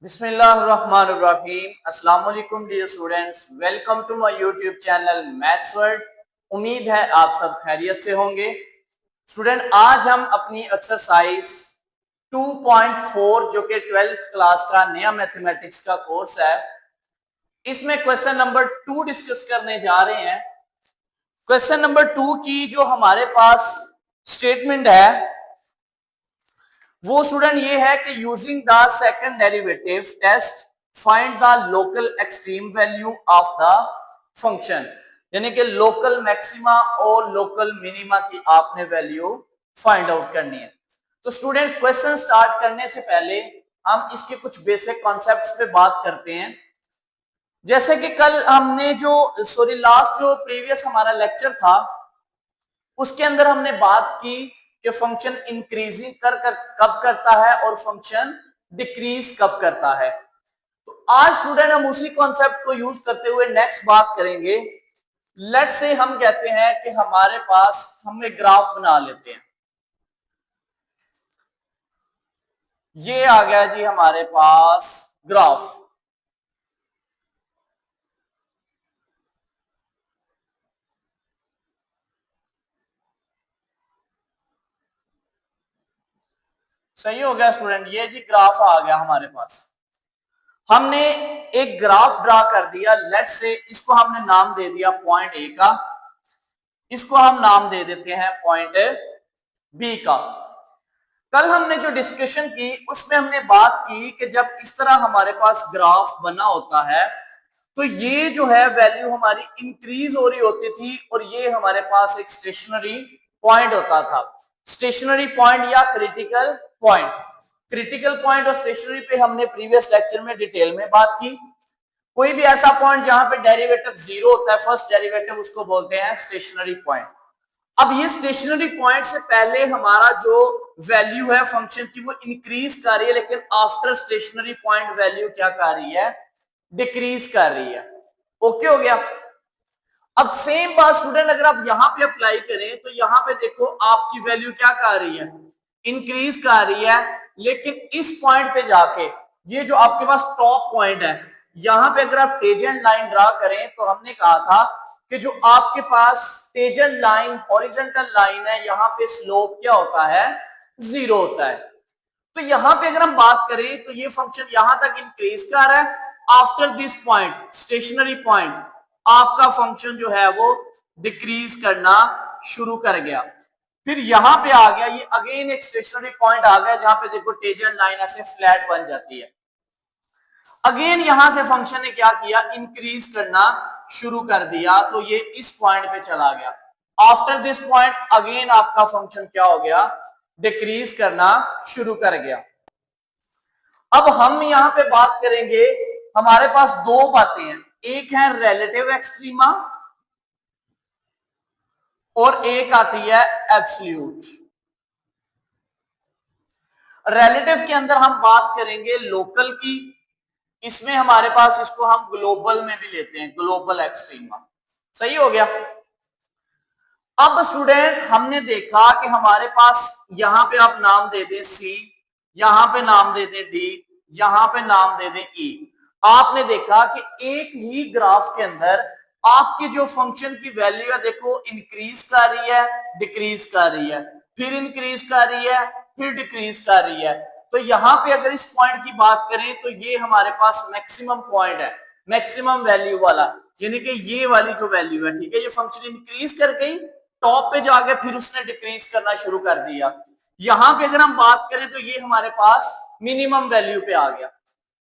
बिस्मिल्लाहिर्रहमानिर्रहीम। अस्सलाम वालेकुम dear students, welcome to my YouTube channel maths world. उम्मीद है आप सब खैरियत से होंगे। स्टूडेंट, आज हम अपनी एक्सरसाइज 2.4 जो कि 12th क्लास का नया मैथमेटिक्स का कोर्स है, इसमें क्वेश्चन नंबर 2 डिस्कस करने जा रहे हैं। क्वेश्चन नंबर 2 की जो हमारे पास स्टेटमेंट है वो स्टूडेंट ये है कि using the second derivative test find the local extreme value of the function, यानी कि लोकल मैक्सिमा और लोकल मिनिमा की आपने वैल्यू फाइंड आउट करनी है। तो स्टूडेंट, क्वेश्चन स्टार्ट करने से पहले हम इसके कुछ बेसिक कॉन्सेप्ट्स पे बात करते हैं। जैसे कि कल हमने लास्ट जो प्रीवियस हमारा लेक्चर था उसके अंदर हमने बात की कि फंक्शन इंक्रीजिंग कब करता है और फंक्शन डिक्रीज कब करता है। तो आज स्टूडेंट हम उसी कॉन्सेप्ट को यूज करते हुए नेक्स्ट बात करेंगे। लेट्स से हम कहते हैं कि हमारे पास हम एक ग्राफ बना लेते हैं। ये आ गया जी हमारे पास ग्राफ। सही हो गया स्टूडेंट, ये जी ग्राफ आ गया हमारे पास। हमने एक ग्राफ ड्रा कर दिया। लेट्स से इसको हमने नाम दे दिया पॉइंट ए का, इसको हम नाम दे देते हैं पॉइंट बी का। कल हमने जो डिस्कशन की उसमें हमने बात की कि जब इस तरह हमारे पास ग्राफ बना होता है तो ये जो है वैल्यू हमारी इंक्रीज हो रही होती थी और ये हमारे पास एक स्टेशनरी पॉइंट होता था। स्टेशनरी पॉइंट या क्रिटिकल पॉइंट। क्रिटिकल पॉइंट और स्टेशनरी पे हमने प्रीवियस लेक्चर में डिटेल में बात की। कोई भी ऐसा पॉइंट जहां पे डेरिवेटिव जीरो होता है, फर्स्ट डेरिवेटिव, उसको बोलते हैं स्टेशनरी पॉइंट। अब ये स्टेशनरी पॉइंट से पहले हमारा जो वैल्यू है फंक्शन की वो इंक्रीज कर रही है, लेकिन आफ्टर स्टेशनरी पॉइंट वैल्यू क्या कर रही है? डिक्रीज कर रही है। ओके हो गया। अब सेम बात स्टूडेंट अगर आप यहां पे अप्लाई करें तो यहां पे देखो आपकी वैल्यू क्या कर रही है? इंक्रीज कर रही है। लेकिन इस पॉइंट पे जाके ये जो आपके पास टॉप पॉइंट है यहां पे अगर आप टेंजेंट लाइन ड्रा करें तो हमने कहा था कि जो आपके पास टेंजेंट लाइन हॉरिजॉन्टल लाइन है यहां पे स्लोप क्या होता है? जीरो होता है। तो यहां पे अगर हम बात करें तो ये फंक्शन यहां तक इंक्रीज कर रहा है। After this point, stationary point, आपका फंक्शन जो है वो डिक्रीज करना शुरू कर गया। फिर यहां पे आ गया, ये अगेन एक स्टेशनरी पॉइंट आ गया जहां पे देखो टेंजेंट लाइन ऐसे फ्लैट बन जाती है। अगेन यहां से फंक्शन ने क्या किया? इंक्रीज करना शुरू कर दिया, तो ये इस पॉइंट पे चला गया। आफ्टर दिस पॉइंट अगेन आपका फंक्शन क्या हो गया? डिक्रीज करना शुरू कर गया। अब हम यहां पे बात करेंगे, हमारे पास दो बातें हैं, एक है रिलेटिव एक्सट्रीमा और एक आती है एब्सोल्यूट। रिलेटिव के अंदर हम बात करेंगे लोकल की, इसमें हमारे पास इसको हम ग्लोबल में भी लेते हैं, ग्लोबल एक्सट्रीमा। सही हो गया। अब स्टूडेंट हमने देखा कि हमारे पास यहां पे आप नाम दे दें सी, यहां पे नाम दे दें डी, यहां पे नाम दे दें ई। आपने देखा कि एक ही ग्राफ के अंदर आपकी जो फंक्शन की वैल्यू है देखो इंक्रीज कर रही है, डिक्रीज कर रही है, फिर इंक्रीज कर रही है, फिर डिक्रीज कर रही है। तो यहां पे अगर इस पॉइंट की बात करें तो ये हमारे पास मैक्सिमम पॉइंट है, मैक्सिमम वैल्यू वाला, यानी कि ये वाली जो वैल्यू है, ठीक है, ये फंक्शन इंक्रीज कर गई, टॉप पे जाके फिर उसने डिक्रीज करना शुरू कर दिया। यहां पे अगर हम बात करें तो ये हमारे पास मिनिमम वैल्यू पे आ गया,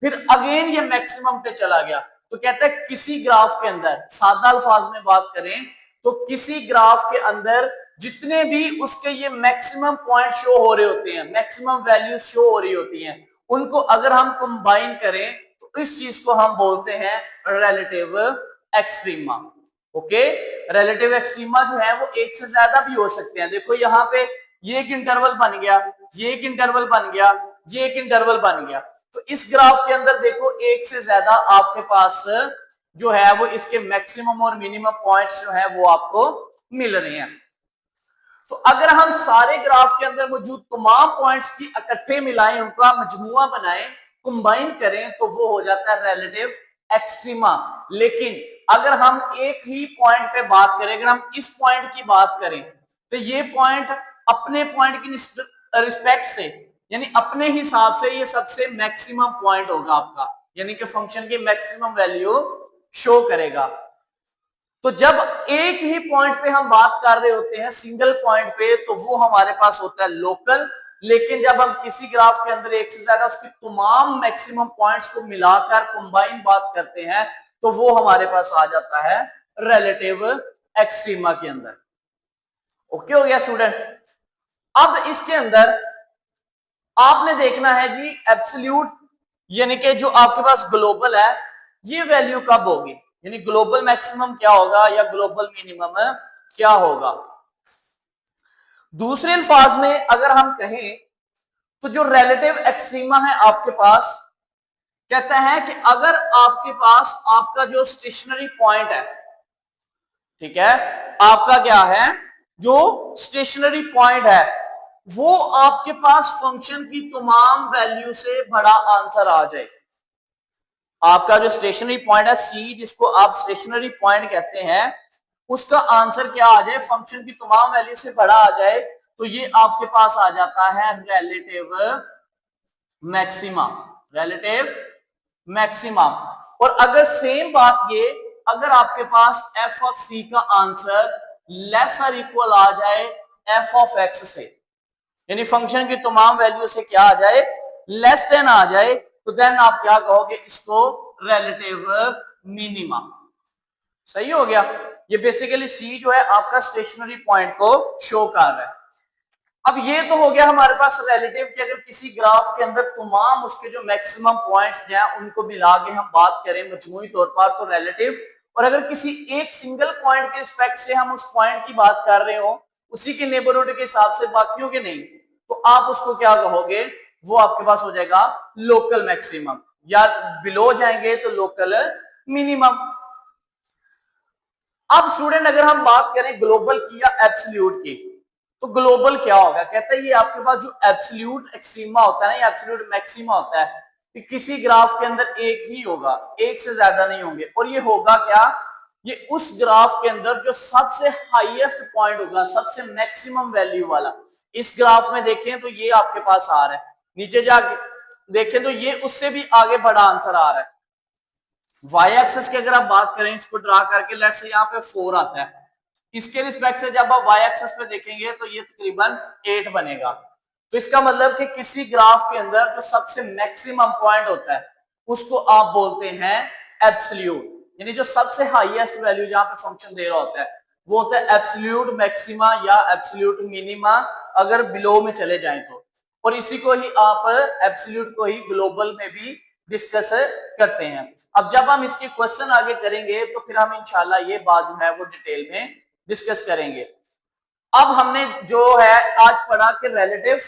फिर अगेन ये मैक्सिमम पे चला गया। तो कहता है किसी ग्राफ के अंदर, सादा अल्फाज में बात करें तो किसी ग्राफ के अंदर जितने भी उसके ये मैक्सिमम पॉइंट शो हो रहे होते हैं, मैक्सिमम वैल्यू शो हो रही होती हैं, उनको अगर हम कंबाइन करें तो इस चीज को हम बोलते हैं relative extrema. Okay, relative extrema जो है वो एक से ज्यादा भी हो सकते हैं। देखो यहाँ पे ये एक इंटरवल बन गया, ये एक इंटरवल बन गया, ये एक इंटरवल बन गया। तो इस ग्राफ के अंदर देखो एक से ज्यादा आपके पास जो है वो इसके मैक्सिमम और मिनिमम पॉइंट्स जो है वो आपको मिल रहे हैं। तो अगर हम सारे ग्राफ के अंदर मौजूद तमाम पॉइंट्स की इकट्ठे मिलाएं, उनका मजमुआ बनाएं, कंबाइन करें तो वो हो जाता है रिलेटिव एक्सट्रीमा। लेकिन अगर हम एक ही पॉइंट पे बात करें, अगर हम इस पॉइंट की बात करें तो ये पॉइंट अपने पॉइंट की रिस्पेक्ट से, यानी अपने हिसाब से ये सबसे मैक्सिमम पॉइंट होगा आपका, यानी कि फंक्शन की मैक्सिमम वैल्यू शो करेगा। तो जब एक ही पॉइंट पे हम बात कर रहे होते हैं सिंगल पॉइंट पे, तो वो हमारे पास होता है लोकल। लेकिन जब हम किसी ग्राफ के अंदर एक से ज्यादा उसकी तमाम मैक्सिमम पॉइंट्स को मिलाकर कंबाइन बात करते हैं तो वो हमारे पास आ जाता है रिलेटिव एक्सट्रीमा के अंदर। ओके हो गया स्टूडेंट। अब इसके अंदर आपने देखना है जी एब्सोल्यूट, यानी कि जो आपके पास ग्लोबल है ये वैल्यू कब होगी, यानी ग्लोबल मैक्सिमम क्या होगा या ग्लोबल मिनिमम क्या होगा। दूसरे अल्फाज में अगर हम कहें तो जो रिलेटिव एक्सट्रीमा है आपके पास, कहता है कि अगर आपके पास आपका जो स्टेशनरी पॉइंट है, ठीक है, आपका क्या है जो स्टेशनरी पॉइंट है, वो आपके पास फंक्शन की तमाम वैल्यू से बड़ा आंसर आ जाए। आपका जो स्टेशनरी पॉइंट है सी, जिसको आप स्टेशनरी पॉइंट कहते हैं, उसका आंसर क्या आ जाए, फंक्शन की तमाम वैल्यू से बड़ा आ जाए, तो ये आपके पास आ जाता है रिलेटिव मैक्सिमम। Relative maximum. और अगर सेम बात ये, अगर आपके पास एफ ऑफ सी का आंसर लेस और इक्वल आ जाए एफ ऑफ एक्स से, यानी फंक्शन की तमाम वैल्यू से क्या आ जाए, लेस देन आ जाए, तो देन आप क्या कहोगे, इसको रिलेटिव मिनिमा। सही हो गया। ये बेसिकली सी जो है आपका स्टेशनरी पॉइंट को शो कर रहा है। अब ये तो हो गया हमारे पास रिलेटिव कि अगर किसी ग्राफ के अंदर तमाम उसके जो मैक्सिमम पॉइंट्स हैं उनको मिला के हम बात करें मजमूई तौर पर तो रिलेटिव, और अगर किसी एक सिंगल पॉइंट के रिस्पेक्ट से हम उस पॉइंट की बात कर रहे हो उसी के नेबरहुड के हिसाब से बाकियों के नहीं, तो आप उसको क्या कहोगे, वो आपके पास हो जाएगा लोकल मैक्सिमम, या बिलो जाएंगे तो लोकल मिनिमम। अब स्टूडेंट अगर हम बात करें ग्लोबल की या एब्सोल्यूट की, तो ग्लोबल क्या होगा, कहता है ये आपके पास जो एब्सोल्यूट एक्सट्रीमा होता है ना, एब्सोल्यूट मैक्सिमा होता है कि किसी ग्राफ के अंदर एक ही होगा, एक से ज्यादा नहीं होंगे। और ये होगा क्या, ये उस ग्राफ के अंदर जो सबसे हाईएस्ट पॉइंट होगा, सबसे मैक्सिमम वैल्यू वाला। इस ग्राफ में देखें तो ये आपके पास आ रहा है, नीचे जाके देखें तो ये उससे भी आगे बड़ा आंसर आ रहा है। वाई एक्सेस की अगर आप बात करें, इसको ड्रा करके लेट्स से यहाँ पे 4 आता है, इसके रिस्पेक्ट से जब आप वाई एक्सेस पे देखेंगे तो ये तकरीबन 8 बनेगा। तो इसका मतलब कि किसी ग्राफ के अंदर जो सबसे मैक्सिमम पॉइंट होता है उसको आप बोलते हैं एब्सोल्यूट, यानी जो सबसे हाईएस्ट वैल्यू जहां पे फंक्शन दे रहा होता है वो होता है एब्सोल्यूट मैक्सिमा या एब्सोल्यूट मिनिमा, अगर बिलो में चले जाएं तो। और इसी को ही आप एब्सोल्यूट को ही ग्लोबल में भी डिस्कस करते हैं। अब जब हम इसके क्वेश्चन आगे करेंगे तो फिर हम इंशाल्लाह ये बात जो है वो डिटेल में डिस्कस करेंगे। अब हमने जो है आज पढ़ा कि रिलेटिव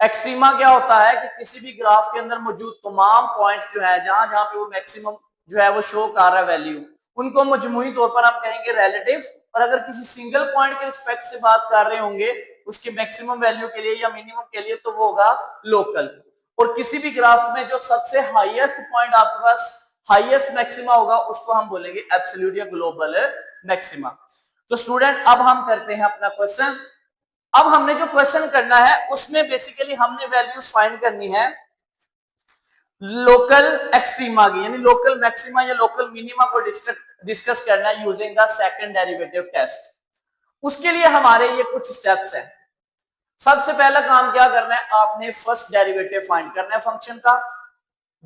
एक्सट्रीमा क्या होता है कि किसी भी ग्राफ के अंदर मौजूद तमाम पॉइंट्स जो है जहां जहां पे वो मैक्सिमम जो है वो शो कर रहा है वैल्यू, उनको मजमूई तौर पर हम कहेंगे रिलेटिव। और अगर किसी सिंगल पॉइंट के रिस्पेक्ट से बात कर रहे होंगे उसकी मैक्सिमम वैल्यू के लिए या मिनिमम के लिए, तो वो होगा लोकल। और किसी भी ग्राफ में जो सबसे हाईएस्ट पॉइंट आपके पास हाईएस्ट मैक्सिमा होगा उसको हम बोलेंगे एब्सोल्यूट या ग्लोबल मैक्सिमा। तो स्टूडेंट अब हम करते हैं अपना क्वेश्चन। अब हमने जो क्वेश्चन करना है उसमें बेसिकली हमने वैल्यूज फाइंड करनी है लोकल एक्सट्रीमा की, यानी लोकल मैक्सिमा या लोकल मिनिमा को डिस्कस करना है using the second derivative test. उसके लिए हमारे ये कुछ स्टेप्स हैं। सबसे पहला काम क्या करना है, आपने फर्स्ट डेरिवेटिव फाइंड करना है फंक्शन का।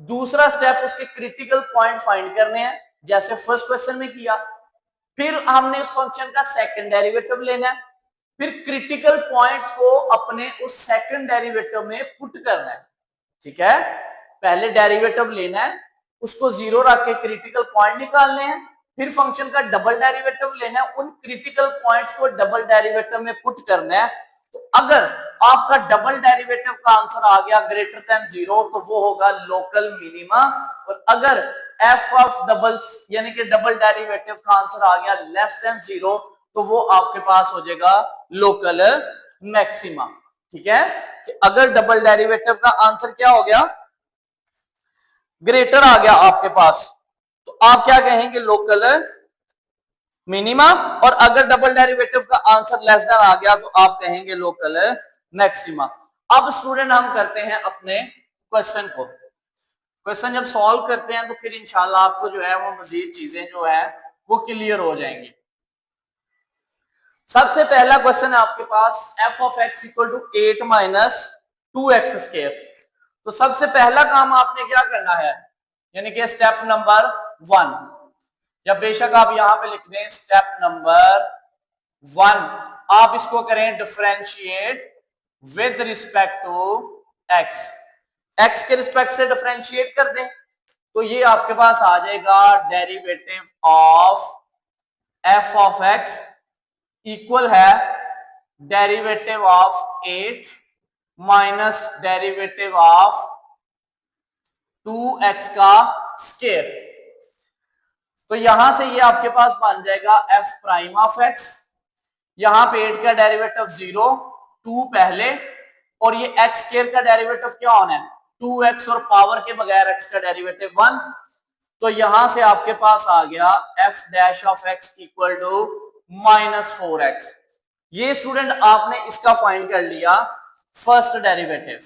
दूसरा स्टेप उसके क्रिटिकल पॉइंट फाइंड करने हैं जैसे फर्स्ट क्वेश्चन में किया। फिर हमने उस फंक्शन का सेकंड डेरिवेटिव लेना है, फिर क्रिटिकल पॉइंट्स को अपने उस सेकंड डेरिवेटिव में पुट करना है। ठीक है, पहले डेरिवेटिव लेना है, उसको 0 रख के क्रिटिकल पॉइंट निकालने हैं, फिर फंक्शन का डबल डेरिवेटिव लेना है, उन क्रिटिकल पॉइंट्स को डबल डेरिवेटिव में पुट करना है। तो अगर आपका डबल डेरिवेटिव का आंसर आ गया ग्रेटर देन 0 तो वो होगा लोकल मिनिमा। और अगर एफ ऑफ डबल यानी कि डबल डेरिवेटिव का आंसर आ गया लेस देन 0 तो वो आपके पास हो जाएगा लोकल मैक्सिमा। ठीक है, कि अगर डबल डेरिवेटिव का आंसर क्या हो गया ग्रेटर आ गया आपके पास, तो आप क्या कहेंगे, लोकल मिनिमा। और अगर डबल डेरिवेटिव का आंसर लेस देन आ गया तो आप कहेंगे लोकल मैक्सिमा। अब स्टूडेंट हम करते हैं अपने क्वेश्चन को। क्वेश्चन जब सॉल्व करते हैं तो फिर इंशाल्लाह आपको जो है वो मजीद चीजें जो है वो क्लियर हो जाएंगी। सबसे पहला क्वेश्चन है आपके पास f of x equal to 8 minus 2x square. तो सबसे पहला काम आपने क्या करना है, यानी कि स्टेप नंबर 1, या बेशक आप यहां पे लिख दें स्टेप नंबर 1, आप इसको करें differentiate with respect to x। x के रिस्पेक्ट से डिफरेंशिएट कर दें तो ये आपके पास आ जाएगा derivative of f of x equal है derivative of 8 minus derivative of 2x का स्क्वायर। तो यहां से ये आपके पास बन जाएगा f प्राइम ऑफ x, यहां पे 8 का डेरिवेटिव 0, 2 पहले, और ये x स्क्वायर का डेरिवेटिव क्या होना है 2x, और पावर के बगैर x का डेरिवेटिव 1। तो यहां से आपके पास आ गया f dash of x equal to minus 4x। ये स्टूडेंट आपने इसका फाइंड कर लिया फर्स्ट डेरिवेटिव।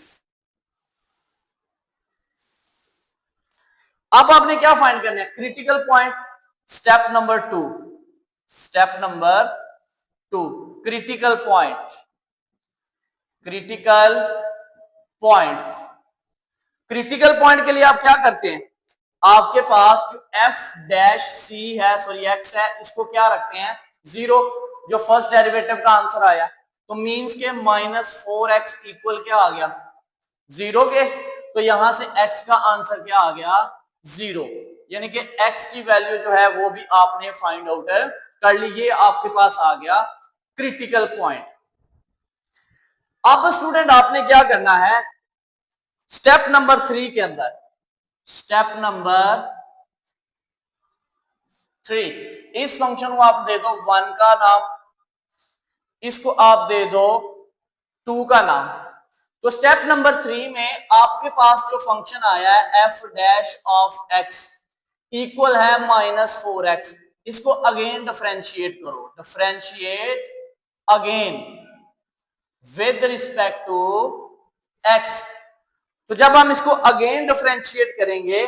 अब आपने क्या फाइंड करना है, critical point. Step number 2, step number 2, critical point, critical points. Critical point के लिए आप क्या करते हैं, आपके पास जो f डैश c है, सॉरी x है, इसको क्या रखते हैं 0, जो फर्स्ट डेरिवेटिव का आंसर आया। तो मींस के माइनस 4x इक्वल क्या आ गया 0 के, तो यहां से x का आंसर क्या आ गया 0, यानी कि x की वैल्यू जो है वो भी आपने फाइंड आउट कर ली। ये आपके पास आ गया क्रिटिकल पॉइंट। अब स्टूडेंट आपने क्या करना है, स्टेप नंबर 3 के अंदर, स्टेप नंबर 3, इस फंक्शन को आप दे दो 1 का नाम, इसको आप दे दो 2 का नाम। तो स्टेप नंबर 3 में आपके पास जो फंक्शन आया है f dash of x equal है माइनस 4x, इसको अगेन डिफरेंशिएट करो, differentiate again with respect to x। तो जब हम इसको अगेन डिफरेंशिएट करेंगे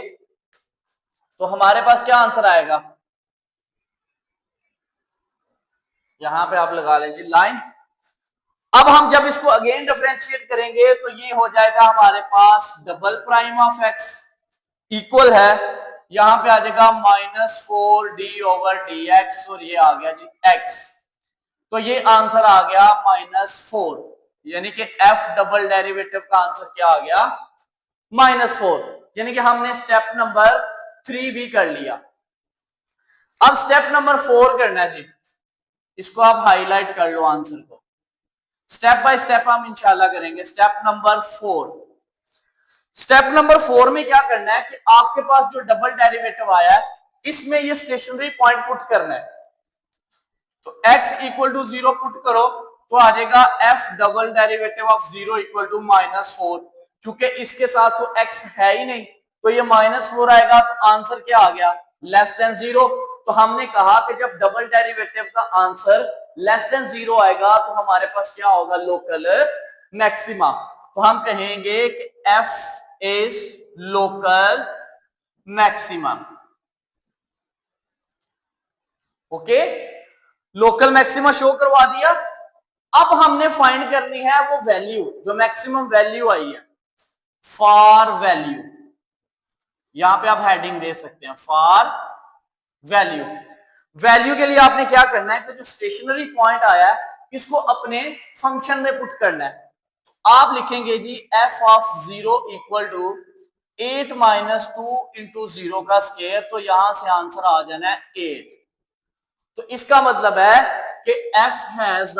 तो हमारे पास क्या आंसर आएगा, यहां पे आप लगा लीजिए लाइन। अब हम जब इसको अगेन डिफरेंशिएट करेंगे तो ये हो जाएगा हमारे पास double prime of x equal है, यहां पे आ जाएगा माइनस 4d ओवर dx, और ये आ गया जी x। तो ये आंसर आ गया -4, यानी कि f डबल डेरिवेटिव का आंसर क्या आ गया -4, यानी कि हमने स्टेप नंबर 3 भी कर लिया। अब स्टेप नंबर 4 करना है जी, इसको आप हाईलाइट कर लो आंसर को, स्टेप बाय स्टेप हम इंशाल्लाह करेंगे। स्टेप नंबर 4, स्टेप नंबर 4 में क्या करना है कि आपके पास जो डबल डेरिवेटिव आया है इसमें ये स्टेशनरी पॉइंट पुट करना है। तो x इक्वल टू 0 पुट करो तो आ जाएगा f double derivative of 0 equal to -4। चूंकि इसके साथ तो x है ही नहीं तो ये -4 आएगा, तो आंसर क्या आ गया लेस देन 0। तो हमने कहा कि जब डबल डेरिवेटिव का आंसर लेस देन 0 आएगा तो हमारे पास क्या होगा लोकल मैक्सिमा। तो हम कहेंगे कि f is local maximum. Okay, local maxima show करवा दिया। अब हमने फाइंड करनी है वो वैल्यू जो मैक्सिमम वैल्यू आई है, फॉर वैल्यू। यहां पे आप हेडिंग दे सकते हैं फॉर वैल्यू। वैल्यू के लिए आपने क्या करना है कि जो स्टेशनरी पॉइंट आया है इसको अपने फंक्शन में पुट करना है। आप लिखेंगे जी f of 0 equal to 8 minus 2 into 0 का स्क्वायर, तो यहां से आंसर आ जाना है 8। तो इसका मतलब है कि f has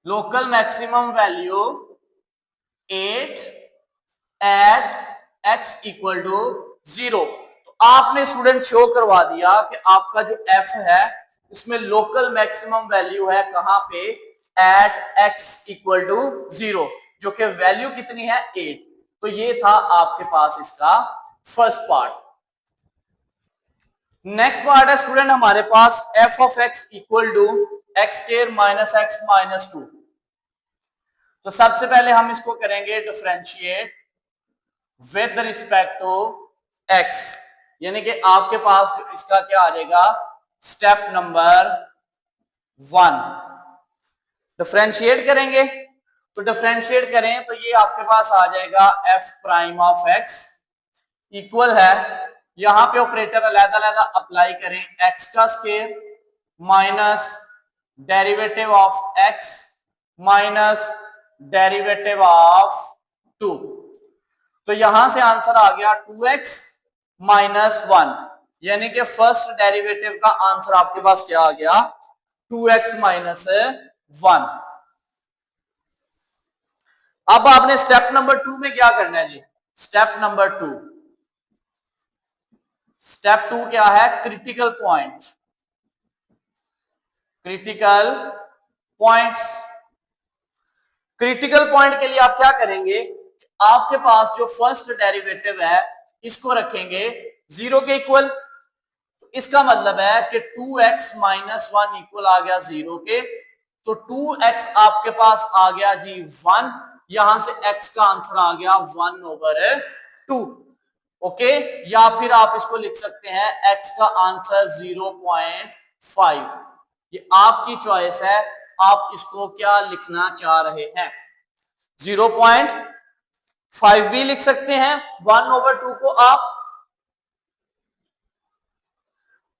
local maximum value 8 at x equal to 0। तो आपने स्टूडेंट शो करवा दिया कि आपका जो f है इसमें लोकल मैक्सिमम वैल्यू है कहां पे एट x इक्वल टू 0, जो कि वैल्यू कितनी है 8। तो ये था आपके पास इसका फर्स्ट पार्ट। नेक्स्ट पार्ट है स्टूडेंट हमारे पास f of x equal to x square minus x minus 2। तो सबसे पहले हम इसको करेंगे differentiate with respect to x, यानी कि आपके पास इसका क्या आ जाएगा, स्टेप नंबर 1 डिफरेंशिएट करेंगे। तो डिफरेंशिएट करें तो ये आपके पास आ जाएगा f prime of x equal है, यहां पे ऑपरेटर अलग-अलग अप्लाई करें, x का square minus derivative of x minus derivative of 2। तो यहां से आंसर आ गया 2x माइनस 1, यानी कि फर्स्ट डेरिवेटिव का आंसर आपके पास क्या आ गया, 2x माइनस 1। अब आपने स्टेप नंबर 2 में क्या करना है जी, स्टेप नंबर 2, स्टेप 2 क्या है, critical point, critical points. Critical point के लिए आप क्या करेंगे, आपके पास जो फर्स्ट डेरिवेटिव है इसको रखेंगे 0 के इक्वल। इसका मतलब है कि 2x माइनस 1 इक्वल आ गया 0 के, तो 2x आपके पास आ गया जी 1, यहां से x का आंसर आ गया 1/2। ओके, या फिर आप इसको लिख सकते हैं x का आंसर 0.5। ये आपकी चॉइस है, आप इसको क्या लिखना चाह रहे हैं, 0.5 भी लिख सकते हैं 1/2 को आप,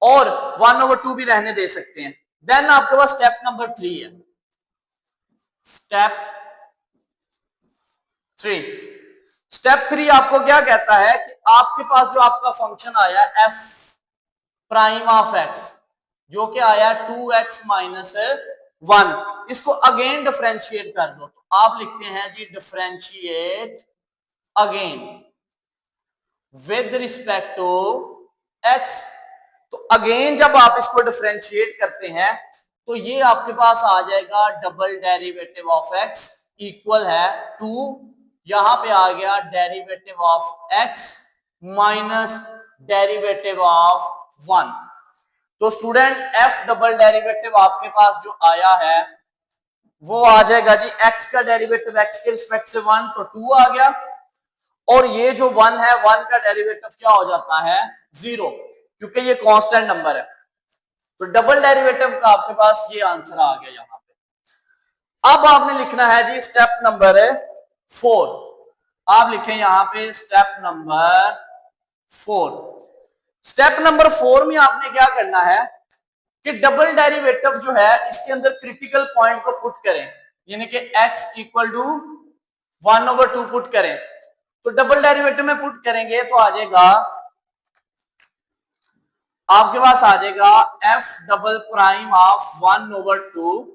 और 1/2 भी रहने दे सकते हैं। देन आपके पास स्टेप नंबर 3 है, स्टेप 3। स्टेप 3 आपको क्या कहता है कि आपके पास जो आपका फंक्शन आया f प्राइम ऑफ x, जो कि आया 2x माइनस 1, इसको अगेन डिफरेंशिएट कर दो। तो आप लिखते हैं जी differentiate again with respect to x। तो अगेन जब आप इसको डिफरेंशिएट करते हैं तो ये आपके पास आ जाएगा double derivative of x equal है 2, यहां पे आ गया derivative of x minus derivative of 1। तो स्टूडेंट f डबल डेरिवेटिव आपके पास जो आया है वो आ जाएगा जी x का डेरिवेटिव x के रिस्पेक्ट से 1, तो 2 आ गया, और ये जो 1 है 1 का डेरिवेटिव क्या हो जाता है 0, क्योंकि ये कांस्टेंट नंबर है। तो डबल डेरिवेटिव का आपके पास ये आंसर आ गया यहां पे। अब आपने लिखना है जी स्टेप नंबर 4, आप लिखें यहां पे स्टेप नंबर 4। स्टेप नंबर 4 में आपने क्या करना है कि डबल डेरिवेटिव जो है इसके अंदर क्रिटिकल पॉइंट को पुट करें, यानी कि x इक्वल टू 1/2 पुट करें। तो डबल डेरिवेटिव में पुट करेंगे तो आ जाएगा आपके पास आ जाएगा f double prime of 1/2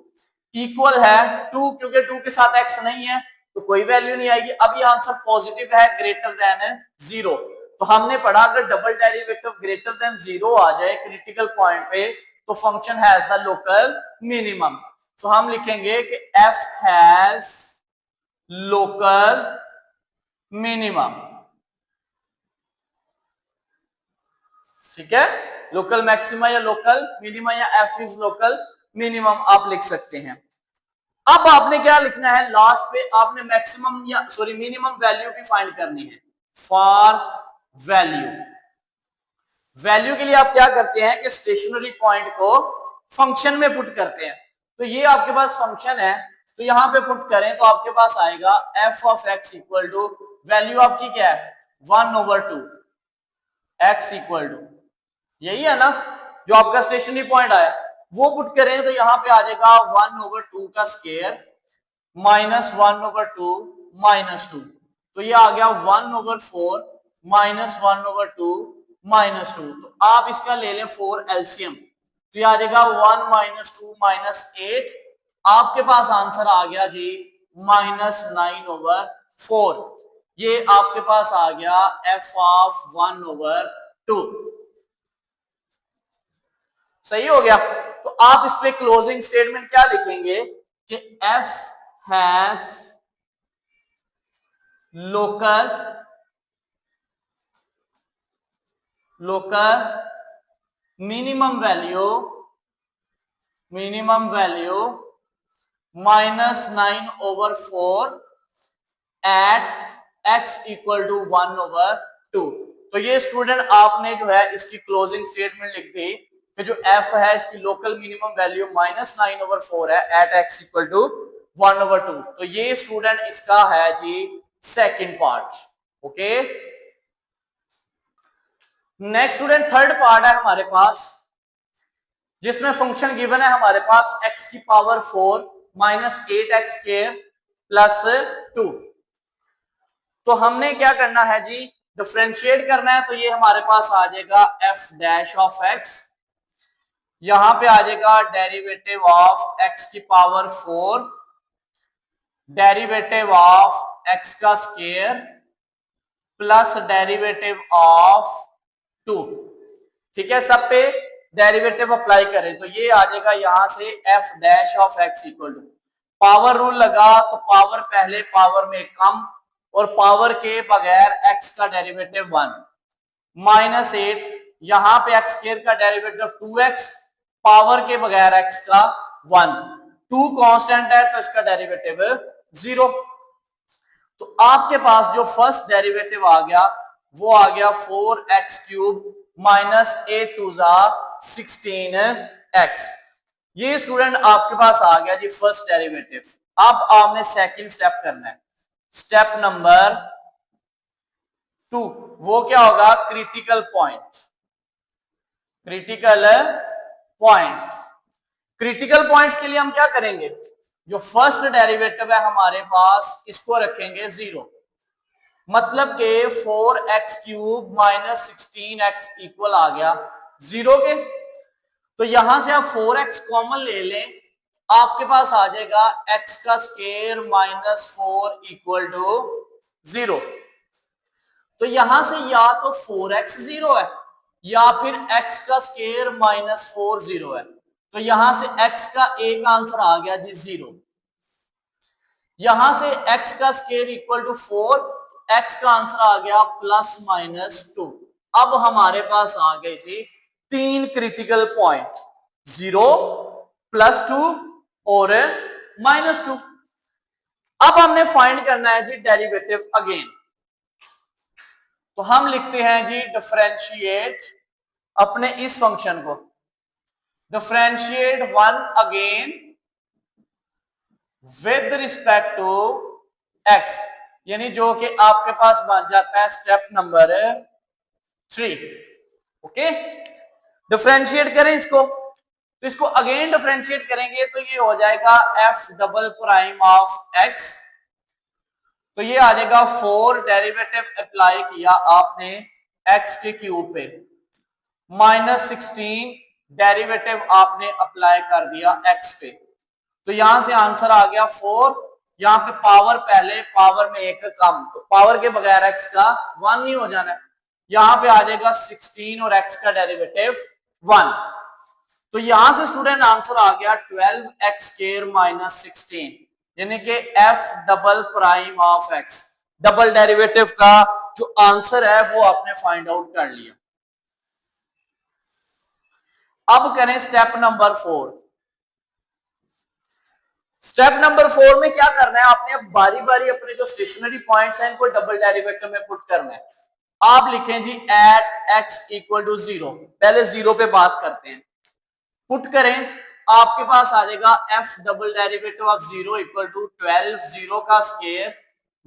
equal है 2, क्योंकि 2 के साथ x नहीं है तो कोई वैल्यू नहीं आएगी। अब ये आंसर पॉजिटिव है, ग्रेटर देन 0। तो हमने पढ़ा अगर डबल डेरिवेटिव ग्रेटर देन 0 आ जाए क्रिटिकल पॉइंट पे तो function has the local minimum. तो हम लिखेंगे कि f हैज लोकल मिनिमम, ठीक है, लोकल मैक्सिमा या लोकल मिनिमा या f इज लोकल मिनिमम आप लिख सकते हैं। अब आपने क्या लिखना है, लास्ट पे आपने मैक्सिमम या सॉरी मिनिमम वैल्यू भी फाइंड करनी है। फॉर वैल्यू के लिए आप क्या करते हैं कि स्टेशनरी पॉइंट को फंक्शन में पुट करते हैं। तो ये आपके पास फंक्शन है, तो यहां पे पुट करें तो आपके पास आएगा f of x equal to, value आपकी क्या है 1/2, x इक्वल टू, यही है ना जो आपका स्टेशनरी पॉइंट आया, वो पुट करें तो यहां पे आ जाएगा 1/2 का स्क्वायर माइनस 1/2 माइनस 2, तो ये आ गया 1/4 माइनस 1/2 माइनस 2। तो आप इसका ले लें 4 एलसीएम, तो ये आ जाएगा 1 माइनस 2 माइनस 8, आपके पास आंसर आ गया जी -9/4। ये आपके पास आ गया f ऑफ 1/2, सही हो गया। तो आप इस पे क्लोजिंग स्टेटमेंट क्या लिखेंगे कि f has local minimum value -9/4 at x equal to 1/2। तो ये स्टूडेंट आपने जो है इसकी क्लोजिंग स्टेटमेंट लिख दी कि जो f है इसकी लोकल मिनिमम वैल्यू -9/4 है एट x इक्वल टू 1/2। तो ये स्टूडेंट इसका है जी second part. Okay, next student third part है हमारे पास, जिसमें फंक्शन गिवन है हमारे पास x की पावर 4 -8x स्क्वायर प्लस 2। तो हमने क्या करना है जी, डिफरेंशिएट करना है। तो ये हमारे पास आ जाएगा f डैश ऑफ x, यहां पे आ जाएगा डेरिवेटिव ऑफ x की पावर 4 डेरिवेटिव ऑफ x का स्क्वायर प्लस डेरिवेटिव ऑफ 2। ठीक है, सब पे डेरिवेटिव अप्लाई करें तो ये आ जाएगा यहां से f dash of x equal to, power rule लगा तो पावर पहले पावर में कम और पावर के बगैर x का डेरिवेटिव 1 -8, यहां पे x स्क्वायर का डेरिवेटिव 2x, पावर के बगैर x का 1, 2 कांस्टेंट है तो इसका डेरिवेटिव 0। तो आपके पास जो फर्स्ट डेरिवेटिव आ गया वो आ गया 4x क्यूब -8 2 16x। ये स्टूडेंट आपके पास आ गया जी फर्स्ट डेरिवेटिव। अब आपने सेकंड स्टेप करना है, स्टेप नंबर 2। वो क्या होगा, क्रिटिकल पॉइंट। क्रिटिकल पॉइंट्स के लिए हम क्या करेंगे, जो फर्स्ट डेरिवेटिव है हमारे पास इसको रखेंगे 0, मतलब के 4x क्यूब -16x इक्वल आ गया 0 के। तो यहां से आप 4x कॉमन ले लें, आपके पास आ जाएगा x का स्क्वायर -4 इक्वल टू 0। तो यहां से या तो 4x 0 है या फिर x का स्क्वायर -4 0 है। तो यहां से x का एक आंसर आ गया जी 0। यहां से x का स्क्वायर इक्वल टू 4, x का आंसर आ गया ±2। अब हमारे पास आ गए जी 3 क्रिटिकल पॉइंट, 0, +2 और -2। अब हमने फाइंड करना है जी डेरिवेटिव अगेन। तो हम लिखते हैं जी डिफरेंशिएट अपने इस फंक्शन को, differentiate 1 again with respect to x, यानी जो कि आपके पास बन जाता है स्टेप नंबर 3। ओके, डिफरेंशिएट करें इसको, तो इसको अगेन डिफरेंशिएट करेंगे तो ये हो जाएगा f double prime of x। तो ये आ जाएगा 4 डेरिवेटिव अप्लाई किया आपने x के क्यूब पे, -16 डेरिवेटिव आपने अप्लाई कर दिया x पे। तो यहां से आंसर आ गया 4, यहां पे पावर पहले पावर में एक कम, तो पावर के बगैर x का 1 नहीं हो जाना है। यहां पे आ जाएगा 16 और x का डेरिवेटिव 1। तो यहां से स्टूडेंट आंसर आ गया 12x स्क्वायर -16, यानी कि f double prime of x, double derivative का जो आंसर है वो आपने फाइंड आउट कर लिया। अब करें स्टेप नंबर 4। स्टेप नंबर 4 में क्या करना है, आपने अब बारी बारी अपने जो स्टेशनरी पॉइंट्स हैं इनको डबल डेरिवेटिव में पुट करना है। आप लिखें जी एट x इक्वल टू 0, पहले 0 पे बात करते हैं, पुट करें, आपके पास आ जाएगा f double derivative of 0 equal to 12, 0 का स्क्वायर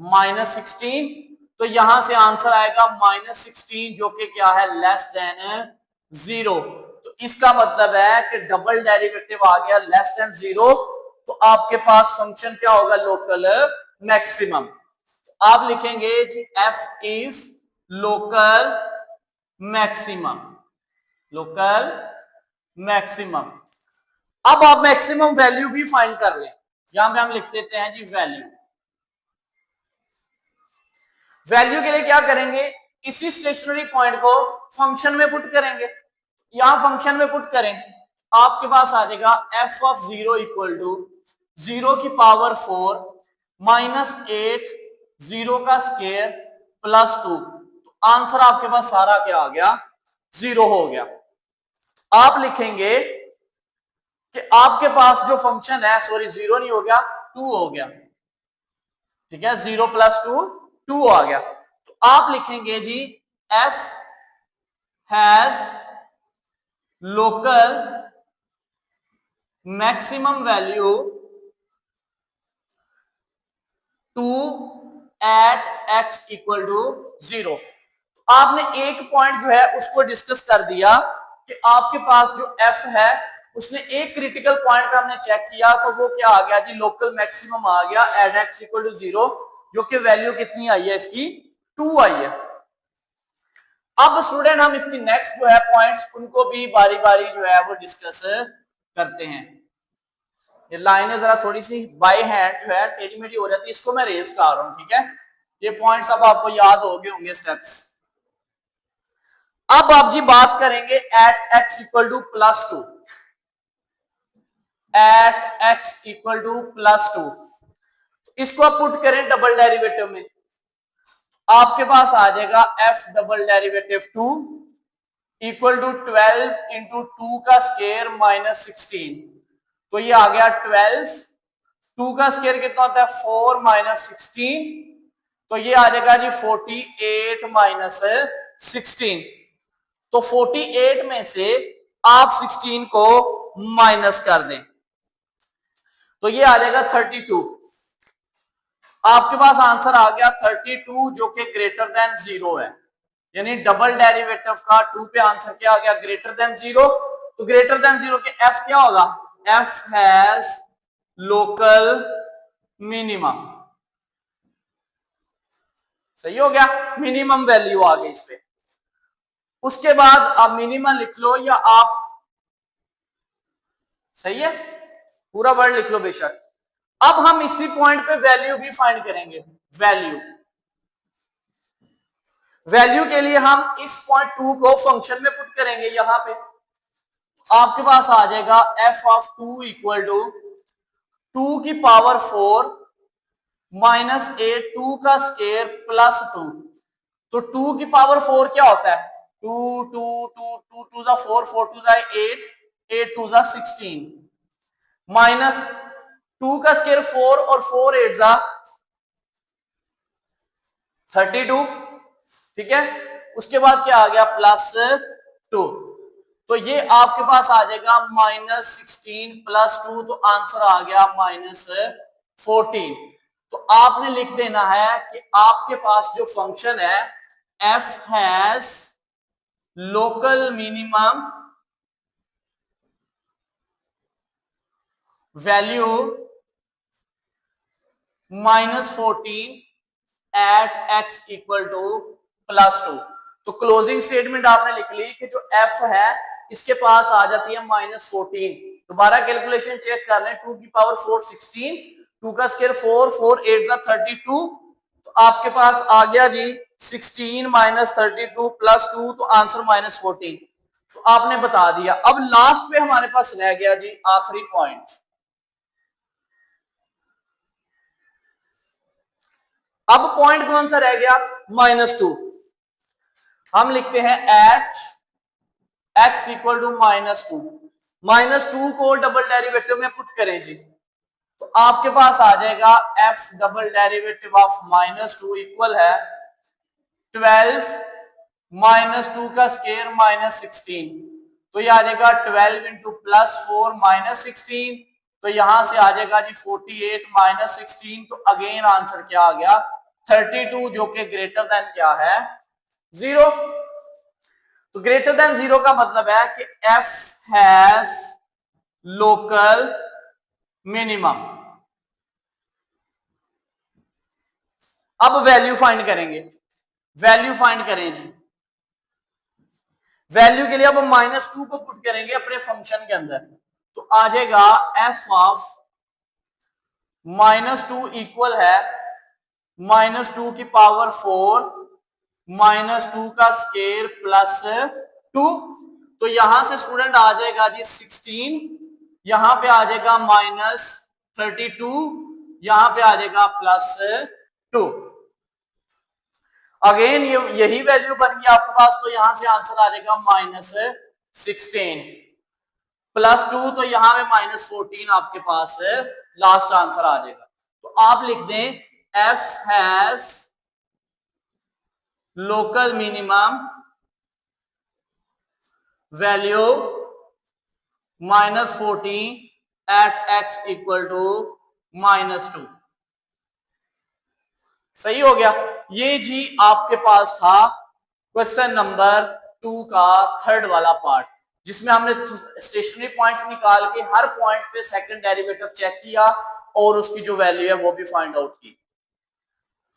-16। तो यहां से आंसर आएगा -16 जो कि क्या है लेस देन 0। तो इसका मतलब है कि डबल डेरिवेटिव आ गया लेस देन 0, तो आपके पास फंक्शन क्या होगा, लोकल मैक्सिमम। आप लिखेंगे जी f इज लोकल मैक्सिमम। अब आप मैक्सिमम वैल्यू भी फाइंड कर लें, यहां पे हम लिख देते हैं जी वैल्यू के लिए क्या करेंगे, इसी स्टेशनरी पॉइंट को फंक्शन में पुट करेंगे। यहां फंक्शन में पुट करें, आपके पास आ जाएगा f ऑफ 0 इक्वल टू 0 की पावर 4 माइनस 8 0 का स्केयर प्लस 2। तो आंसर आपके पास सारा क्या आ गया, 0 हो गया। आप लिखेंगे कि आपके पास जो फंक्शन है, सॉरी 0 नहीं हो गया, 2 हो गया, ठीक है, 0 प्लस 2 2 आ गया। तो आप लिखेंगे जी f has local maximum value 2 at x equal to 0। आपने एक पॉइंट जो है उसको डिस्कस कर दिया कि आपके पास जो f है उसने एक क्रिटिकल पॉइंट पे हमने चेक किया, तो वो क्या आ गया जी, लोकल मैक्सिमम आ गया एट x इक्वल टू 0, जो कि वैल्यू कितनी आई है इसकी, 2 आई है। अब स्टूडेंट हम इसकी नेक्स्ट जो है पॉइंट्स उनको भी बारी बारी जो है वो डिस्कस करते हैं। ये लाइनें जरा थोड़ी सी बाय हैंड जो है टेढ़ी मेढ़ी हो जाती है, इसको मैं रेज कर रहा हूं, ठीक है। ये पॉइंट्स अब आपको याद हो गए होंगे स्टेप्स। अब आप जी बात करेंगे at x equal to plus 2, at x equal to plus 2, इसको आप पुट करें डबल डेरिवेटिव में, आपके पास आ जाएगा F double derivative 2 equal to 12 into 2 का स्केयर माइनस 16। तो ये आ गया 12, 2 का स्केयर कितना होता है 4 माइनस 16, तो ये आ जाएगा जी 48 माइनस 16। तो 48 में से आप 16 को माइनस कर दें तो ये आ जाएगा 32। आपके पास आंसर आ गया 32 जो कि ग्रेटर देन 0 है, यानी डबल डेरिवेटिव का 2 पे आंसर क्या आ गया, ग्रेटर देन 0। तो ग्रेटर देन 0 के एफ क्या होगा, एफ हैज लोकल मिनिमम, सही हो गया, मिनिमम वैल्यू आ गई इस पे। उसके बाद आप मिनिमम लिख लो या आप, सही है, पूरा वर्ड लिख लो बेशक। अब हम इसी पॉइंट पे वैल्यू भी फाइंड करेंगे। वैल्यू के लिए हम इस पॉइंट 2 को फंक्शन में पुट करेंगे, यहां पे आपके पास आ जाएगा एफ ऑफ 2 इक्वल टू 2 की पावर 4 माइनस 8 2 का स्केयर प्लस 2। तो 2 की पावर 4 क्या होता है, 2 2 2 2 2 जा 4 4 2 जा 8 8 2 जा 16 माइनस 2 का स्केयर 4 और 4 8 जा 32, ठीक है। उसके बाद क्या आ गया प्लस 2, तो ये आपके पास आ जाएगा माइनस 16 प्लस 2, तो आंसर आ गया माइनस 14। तो आपने लिख देना है कि आपके पास जो फंक्शन है F has local minimum value minus 14 at x equal to plus 2। तो क्लोजिंग स्टेटमेंट आपने लिख ली कि जो एफ है इसके पास आ जाती है माइनस 14। दोबारा कैलकुलेशन चेक कर लें, 2 की पावर 4 16, 2 का स्केयर 4 4 8 जा 32, तो आपके पास आ गया जी 16 माइनस 32 प्लस 2, तो आंसर माइनस 14। तो आपने बता दिया। अब लास्ट पे हमारे पास रह गया जी आखिरी पॉइंट। अब पॉइंट कौन सा रह गया, -2। हम लिखते हैं एट x इक्वल टू -2, -2 को डबल डेरिवेटिव में पुट करें जी, तो आपके पास आ जाएगा f double derivative of -2 equal है 12 -2 का स्केयर -16। तो ये आ जाएगा 12 इंटू प्लस 4 -16, तो यहां से आ जाएगा जी 48 -16। तो अगेन आंसर क्या आ गया 32, जो कि ग्रेटर देन क्या है 0। तो ग्रेटर देन 0 का मतलब है कि f हैज लोकल मिनिमम। अब वैल्यू फाइंड करेंगे, वैल्यू फाइंड करें जी। वैल्यू के लिए अब -2 को पुट करेंगे अपने फंक्शन के अंदर, तो आ जाएगा f ऑफ -2 इक्वल है -2 की पावर 4 -2 का स्केयर प्लस 2। तो यहां से स्टूडेंट आ जाएगा जी 16, यहां पे आ जाएगा -2 32, यहां पे आ जाएगा +2। अगेन ये यही वैल्यू बन गई आपके पास, तो यहां से आंसर आ जाएगा -16, +2, तो यहां पे -14 आपके पास है, लास्ट आंसर आ जाएगा। तो आप लिख दें f has local minimum value -14 at x equal to -2। सही हो गया। ये जी आपके पास था क्वेश्चन नंबर 2 का थर्ड वाला पार्ट, जिसमें हमने स्टेशनरी पॉइंट्स निकाल के हर पॉइंट पे सेकंड डेरिवेटिव चेक किया और उसकी जो वैल्यू है वो भी फाइंड आउट की।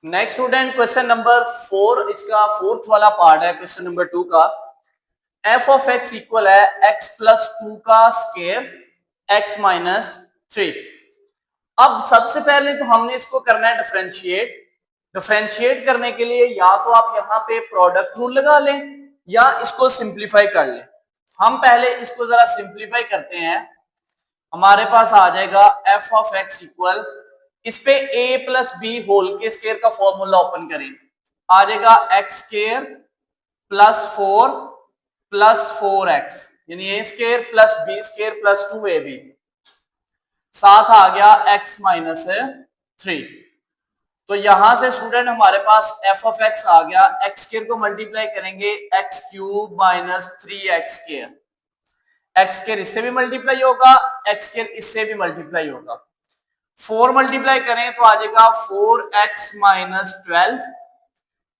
नेक्स्ट स्टूडेंट क्वेश्चन नंबर 4, इसका फोर्थ वाला पार्ट है क्वेश्चन नंबर 2 का। f ऑफ x इक्वल है x प्लस 2 का स्क्वायर x माइनस 3। अब सबसे पहले तो हमने इसको करना है डिफरेंशिएट। डिफरेंशिएट करने के लिए या तो आप यहाँ पे प्रोडक्ट रूल लगा लें या इसको सिंप्लीफाई कर लें। हम पहले इसको जरा सिंप्लीफाई करते हैं। हमारे पास आ जाएगा f ऑफ x इक्वल, इस पे a प्लस बी होल के स्क्वायर का फॉर्मूला ओपन करें, आ जाएगा x square plus 4 plus 4x, यानी a square plus b square plus 2ab, साथ आ गया x माइनस 3। तो यहां से स्टूडेंट हमारे पास f ऑफ x आ गया, x स्क्वायर को मल्टीप्लाई करेंगे x cube minus 3x square, x square इससे भी मल्टीप्लाई होगा, x स्क्वायर इससे भी मल्टीप्लाई होगा। 4 मल्टीप्लाई करें तो आ जाएगा 4x माइनस 12,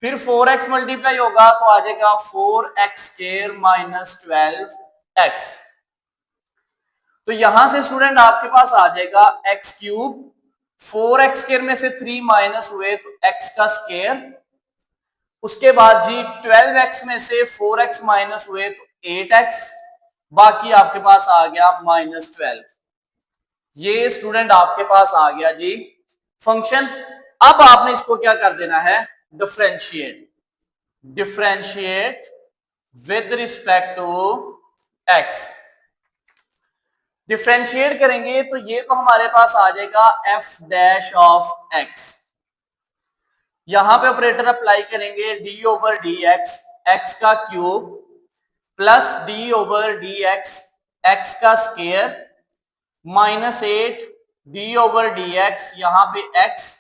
फिर 4x मल्टीप्लाई होगा तो आ जाएगा 4x स्क्वायर माइनस 12x। तो यहां से स्टूडेंट आपके पास आ जाएगा x क्यूब, 4x स्क्वायर में से 3 माइनस हुए तो x का स्क्वायर, उसके बाद जी 12x में से 4x माइनस हुए तो 8x, बाकी आपके पास आ गया -12। ये स्टूडेंट आपके पास आ गया जी फंक्शन। अब आपने इसको क्या कर देना है, differentiate. Differentiate with respect to x। Differentiate करेंगे तो ये तो हमारे पास आ जाएगा f डैश ऑफ x, यहां पे ऑपरेटर अप्लाई करेंगे d over d x, x का cube plus d over d x, x का square -8 d over d x, यहां पे x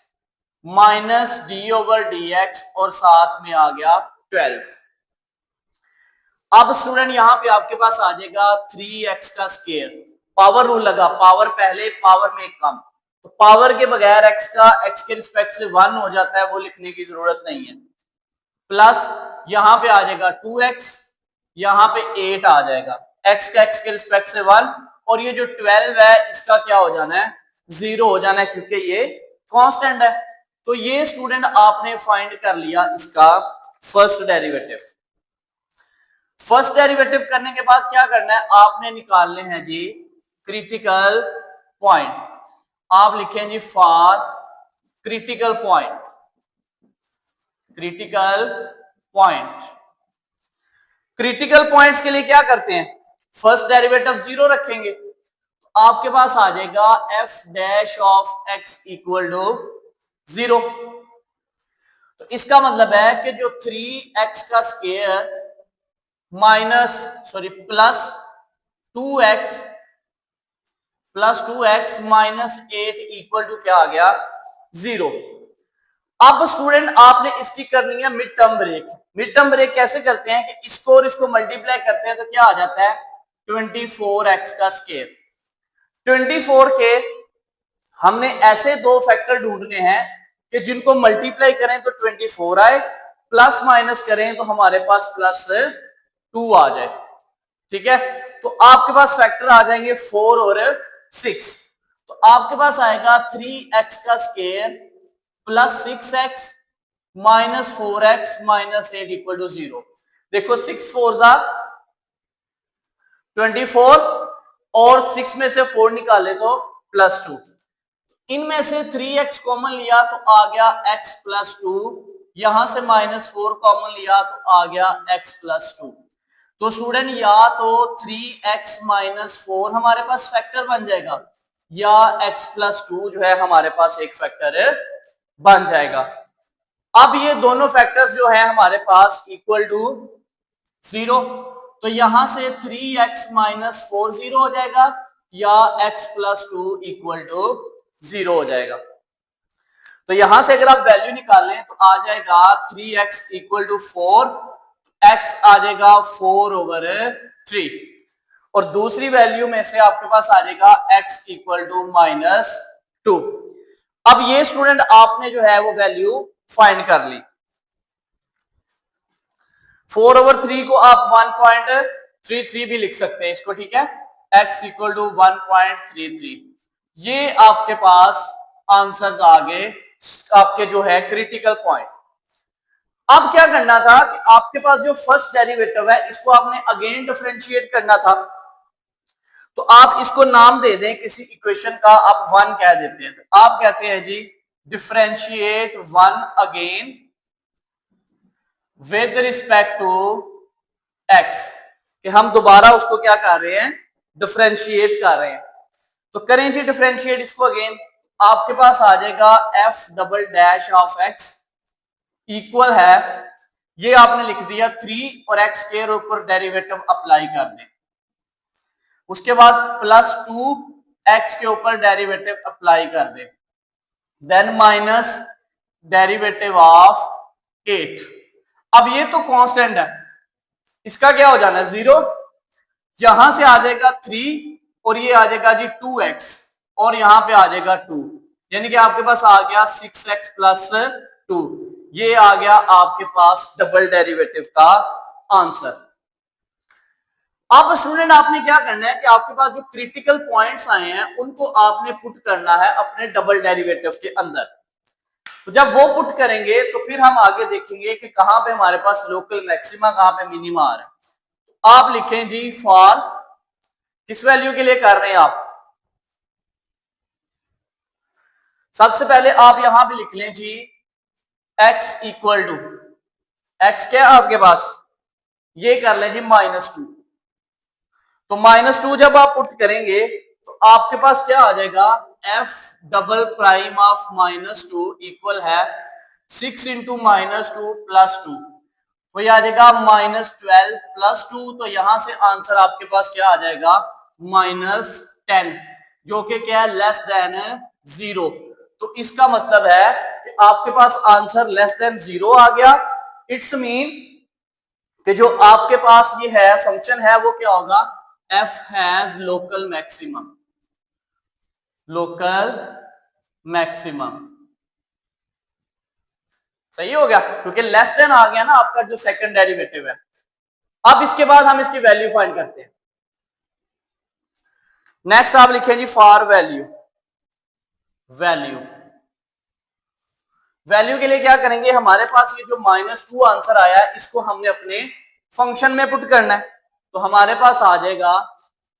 minus d over d x और साथ में आ गया 12। अब स्टूडेंट यहां पे आपके पास आ जाएगा 3x का स्क्वायर, पावर रूल लगा, पावर पहले पावर में कम, तो पावर के बगैर x का x के रिस्पेक्ट से 1 हो जाता है, वो लिखने की जरूरत नहीं है। प्लस यहां पे आ जाएगा 2x, यहां पे 8 आ जाएगा, x का x के रिस्पेक्ट से 1, और ये जो 12 है इसका क्या हो जाना है, 0 हो जाना है, क्योंकि ये कांस्टेंट है। तो ये स्टूडेंट आपने फाइंड कर लिया इसका फर्स्ट डेरिवेटिव। फर्स्ट डेरिवेटिव करने के बाद क्या करना है, आपने निकालने हैं जी क्रिटिकल पॉइंट। आप लिखें जी for critical point, critical point. Critical points के लिए क्या करते हैं, फर्स्ट डेरिवेटिव 0 रखेंगे, तो आपके पास आ जाएगा f dash of x equal to 0। तो इसका मतलब है कि जो 3x का square plus 2x minus 8 equal to क्या आ गया, 0। अब स्टूडेंट आपने इसकी करनी है mid term break. Mid term break कैसे करते हैं कि इसको और इसको मल्टीप्लाई करते हैं तो क्या आ जाता है, 24x का स्क्वायर। 24 के हमने ऐसे दो फैक्टर ढूंढने हैं कि जिनको मल्टीप्लाई करें तो 24 आए, प्लस माइनस करें तो हमारे पास +2 आ जाए। ठीक है, तो आपके पास फैक्टर आ जाएंगे 4 और 6। तो आपके पास आएगा 3x का square plus 6x minus 4x minus 8 equal to 0। देखो 6 4 24 और 6 में से 4 निकाले तो +2, इनमें से 3x कॉमन लिया तो आ गया x +2, यहां से -4 कॉमन लिया तो आ गया x +2। तो स्टूडेंट या तो 3x - 4 हमारे पास फैक्टर बन जाएगा, या x+2 जो है हमारे पास एक फैक्टर बन जाएगा। अब ये दोनों फैक्टर्स जो है हमारे पास इक्वल टू 0, तो यहां से 3x-4 0 हो जाएगा या x+2 इक्वल टू 0 हो जाएगा। तो यहां से अगर आप वैल्यू निकालें तो आ जाएगा 3x इक्वल टू 4, x आ जाएगा 4/3 और दूसरी वैल्यू में से आपके पास आ जाएगा x इक्वल टू -2। अब ये स्टूडेंट आपने जो है वो वैल्यू फाइंड कर ली। 4/3 को आप 1.33 भी लिख सकते हैं इसको, ठीक है, x इक्वल टू 1.33। ये आपके पास आंसर्स आ गए आपके जो है क्रिटिकल पॉइंट। अब क्या करना था कि आपके पास जो फर्स्ट डेरिवेटिव है इसको आपने अगेन डिफरेंशिएट करना था। तो आप इसको नाम दे दें किसी इक्वेशन का, आप 1 कह देते हैं, तो आप कहते हैं जी differentiate 1 again with respect to x, कि हम दोबारा उसको क्या कर रहे हैं, डिफरेंशिएट कर रहे हैं। तो करें जी डिफरेंशिएट इसको अगेन, आपके पास आ जाएगा f double of x equal है, ये आपने लिख दिया 3 और x के ऊपर डेरिवेटिव अप्लाई कर दें, उसके बाद +2 x के ऊपर डेरिवेटिव अप्लाई कर दें, देन माइनस डेरिवेटिव ऑफ 8। अब ये तो कांस्टेंट है, इसका क्या हो जाना है 0, यहां से आ जाएगा 3 और ये आ जाएगा जी 2x और यहां पे आ जाएगा 2, यानी कि आपके पास आ गया 6x प्लस 2। ये आ गया आपके पास डबल डेरिवेटिव का आंसर। अब स्टूडेंट आपने क्या करना है कि आपके पास जो क्रिटिकल पॉइंट्स आए हैं उनको आपने पुट करना है अपने डबल डेरिवेटिव के अंदर। तो जब वो पुट करेंगे तो फिर हम आगे देखेंगे कि कहां पे हमारे पास लोकल मैक्सिमा, कहां पे मिनिमा आ रहा है। तो आप लिखें जी फॉर, किस वैल्यू के लिए कर रहे हैं आप, सबसे पहले आप यहां पे लिख लें जी x इक्वल टू, x क्या है आपके पास, ये कर लें जी -2। तो -2 जब आप पुट करेंगे तो आपके पास क्या आ जाएगा, f double prime of -2 equal है 6 इंटू -2 प्लस 2, वही आ जाएगा -12 प्लस 2। तो यहां से आंसर आपके पास क्या आ जाएगा -10, जो कि क्या है लेस देन 0। तो इसका मतलब है कि आपके पास आंसर लेस देन 0 आ गया। इट्स मीन कि जो आपके पास ये है फंक्शन है वो क्या होगा, f has local maximum, local maximum. सही हो गया, क्योंकि लेस देन आ गया ना आपका जो सेकंड डेरिवेटिव है। अब इसके बाद हम इसकी वैल्यू फाइंड करते हैं। नेक्स्ट आप लिखें जी फॉर वैल्यू, वैल्यू वैल्यू के लिए क्या करेंगे, हमारे पास ये जो -2 आंसर आया है इसको हमने अपने फंक्शन में पुट करना है। तो हमारे पास आ जाएगा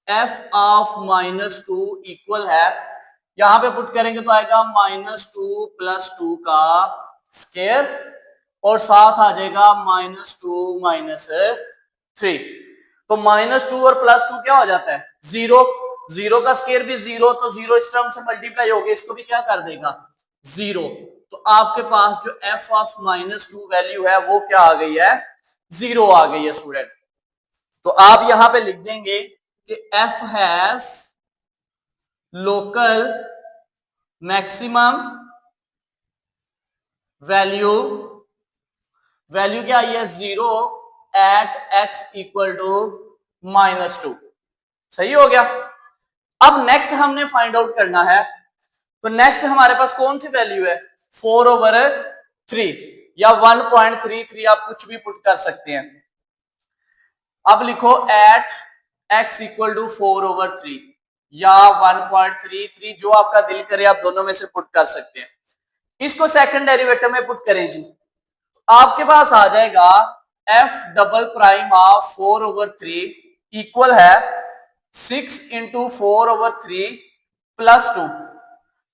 f ऑफ -2 इक्वल है, यहां पे पुट करेंगे तो आएगा -2 प्लस 2 का स्क्वायर और साथ आ जाएगा -2 -3। तो -2 और +2 क्या हो जाता है 0, 0 का स्क्वायर भी 0, तो 0 इस टर्म से मल्टीप्लाई हो गया, इसको भी क्या कर देगा 0। तो आपके पास जो f ऑफ -2 वैल्यू है वो क्या आ गई है 0 आ गई है स्टूडेंट। तो आप यहां पे लिख देंगे कि f has local maximum value, value क्या आई है 0 एट x इक्वल टू -2। सही हो गया। अब नेक्स्ट हमने फाइंड आउट करना है, तो नेक्स्ट हमारे पास कौन सी वैल्यू है 4/3 या 1.33, आप कुछ भी पुट कर सकते हैं। अब लिखो एट x इक्वल टू 4/3 या 1.33, जो आपका दिल करे आप दोनों में से पुट कर सकते हैं। इसको सेकंड डेरिवेटिव में पुट करें जी, आपके पास आ जाएगा f double prime of 4/3 equal है 6 इंटू 4/3 प्लस 2,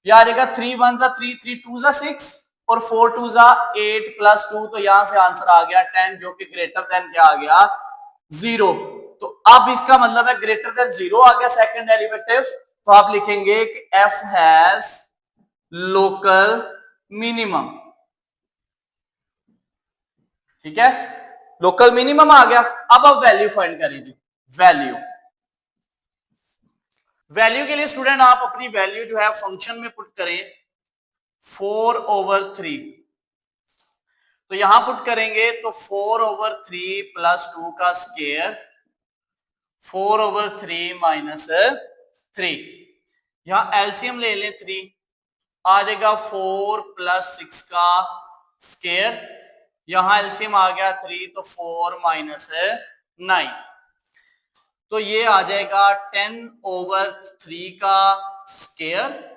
यह आ जाएगा 3 1 जा 3, 3 2 जा 6 और 4 2 जा 8 प्लस 2। तो यहां से आंसर आ गया 10, जो कि ग्रेटर देन क्या आ गया 0। तो अब इसका मतलब है ग्रेटर देन 0 आ गया सेकंड डेरिवेटिव, तो आप लिखेंगे कि एफ हैज लोकल मिनिमम। ठीक है, लोकल मिनिमम आ गया। अब आप वैल्यू फाइंड करें जी। वैल्यू वैल्यू के लिए स्टूडेंट आप अपनी वैल्यू जो है फंक्शन में पुट करें 4/3। तो यहां पुट करेंगे तो 4/3 प्लस 2 का स्क्वायर 4/3 माइनस 3। यहां एलसीएम ले लें 3, आ जाएगा 4 प्लस 6 का स्क्वायर। यहां एलसीएम आ गया 3 तो 4 माइनस 9, तो ये आ जाएगा 10/3 का स्क्वायर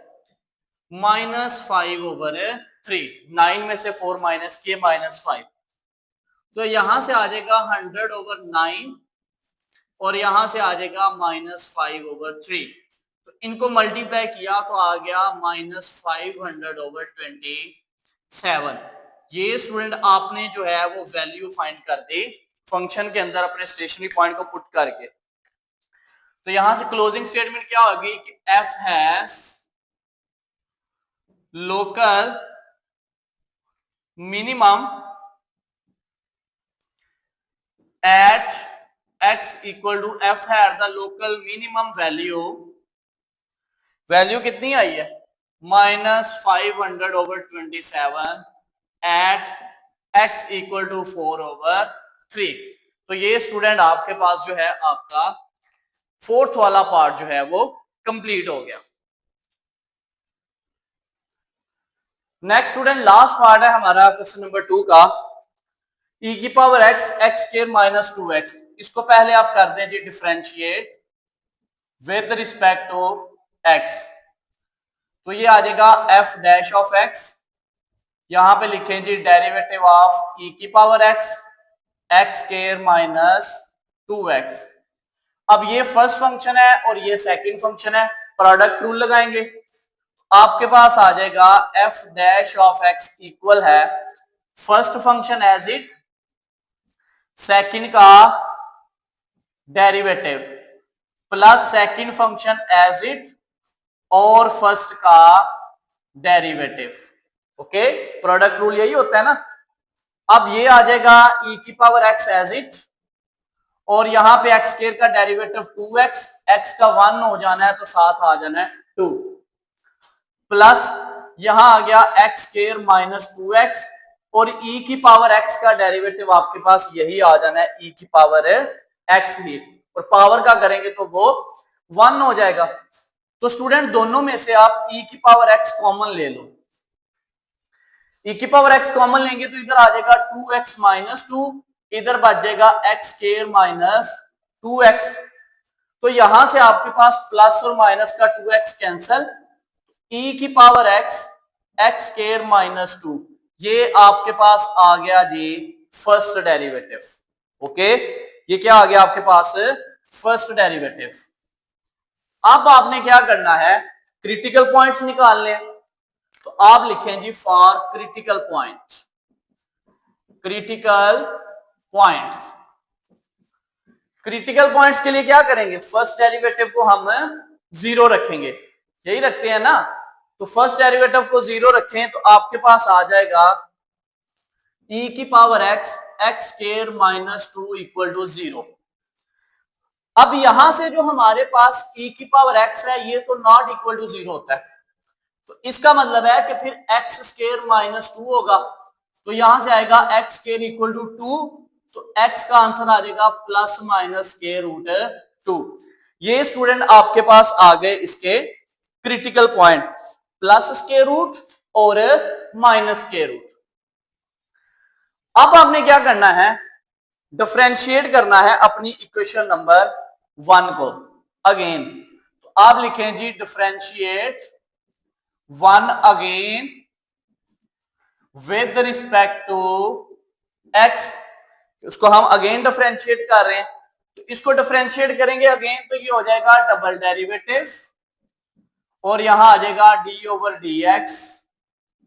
माइनस 5/3। 9 में से 4 माइनस किए -5, तो यहां से आ जाएगा 100/9 और यहां से आ जाएगा -5/3। तो इनको मल्टीप्लाई किया तो आ गया -500/27। ये स्टूडेंट आपने जो है वो वैल्यू फाइंड कर दी फंक्शन के अंदर अपने स्टेशनरी पॉइंट को पुट करके। तो यहां से क्लोजिंग स्टेटमेंट क्या होगी कि F has local minimum at x equal to F had the local minimum value. Value कितनी आई है -500/27 एट x इक्वल टू 4/3। तो ये स्टूडेंट आपके पास जो है आपका फोर्थ वाला पार्ट जो है वो कंप्लीट हो गया। नेक्स्ट स्टूडेंट लास्ट पार्ट है हमारा क्वेश्चन नंबर 2 का, e की power x x square minus 2x। इसको पहले आप कर दें जी differentiate with respect to x। तो ये आ जाएगा f डैश ऑफ x, यहां पे लिखें जी डेरिवेटिव ऑफ e की power x x square minus 2x। अब ये फर्स्ट फंक्शन है और ये सेकंड फंक्शन है, प्रोडक्ट रूल लगाएंगे, आपके पास आ जाएगा f dash of x equal है first function as it, second का derivative plus second function as it और फर्स्ट का डेरिवेटिव। ओके, प्रोडक्ट रूल यही होता है ना। अब ये आ जाएगा e की पावर x एज इट और यहां पे x स्क्वायर का डेरिवेटिव 2x, x का 1 हो जाना है तो साथ आ जाना है 2, प्लस यहां आ गया x स्क्वायर माइनस 2x और e की पावर x का डेरिवेटिव आपके पास यही आ जाना है e की पावर x ही, और पावर का करेंगे तो वो 1 हो जाएगा। तो स्टूडेंट दोनों में से आप e की पावर x कॉमन ले लो, e की पावर x कॉमन लेंगे तो इधर आ जाएगा 2x माइनस 2, इधर बच जाएगा x स्क्वायर माइनस 2x। तो यहां से आपके पास प्लस और माइनस का 2x कैंसल, e की power x x square minus 2, ये आपके पास आ गया जी फर्स्ट डेरिवेटिव। ओके, ये क्या आ गया आपके पास फर्स्ट डेरिवेटिव। अब आपने क्या करना है, क्रिटिकल पॉइंट्स निकालने, तो आप लिखें जी for critical point, critical points. Critical points के लिए क्या करेंगे, फर्स्ट डेरिवेटिव को हम 0 रखेंगे, यही रखते हैं ना। तो फर्स्ट डेरिवेटिव को 0 रखें तो आपके पास आ जाएगा e की power x x square minus 2 equal to 0। अब यहां से जो हमारे पास e की पावर x है ये तो नॉट इक्वल टू 0 होता है, तो इसका मतलब है कि फिर x स्क्वायर माइनस 2 होगा, तो यहां से आएगा x स्क्वायर इक्वल टू 2, तो x का आंसर आ जाएगा प्लस माइनस स्क्वायर रूट 2। ये स्टूडेंट आपके पास आ गए इसके critical point, plus square root और माइनस स्क्वायर रूट। अब आपने क्या करना है, डिफरेंशिएट करना है अपनी इक्वेशन नंबर 1 को अगेन। तो आप लिखें जी differentiate 1 again with respect to x। उसको हम अगेन डिफरेंशिएट कर रहे हैं, तो इसको डिफरेंशिएट करेंगे अगेन तो ये हो जाएगा डबल डेरिवेटिव और यहां आ जाएगा d/dx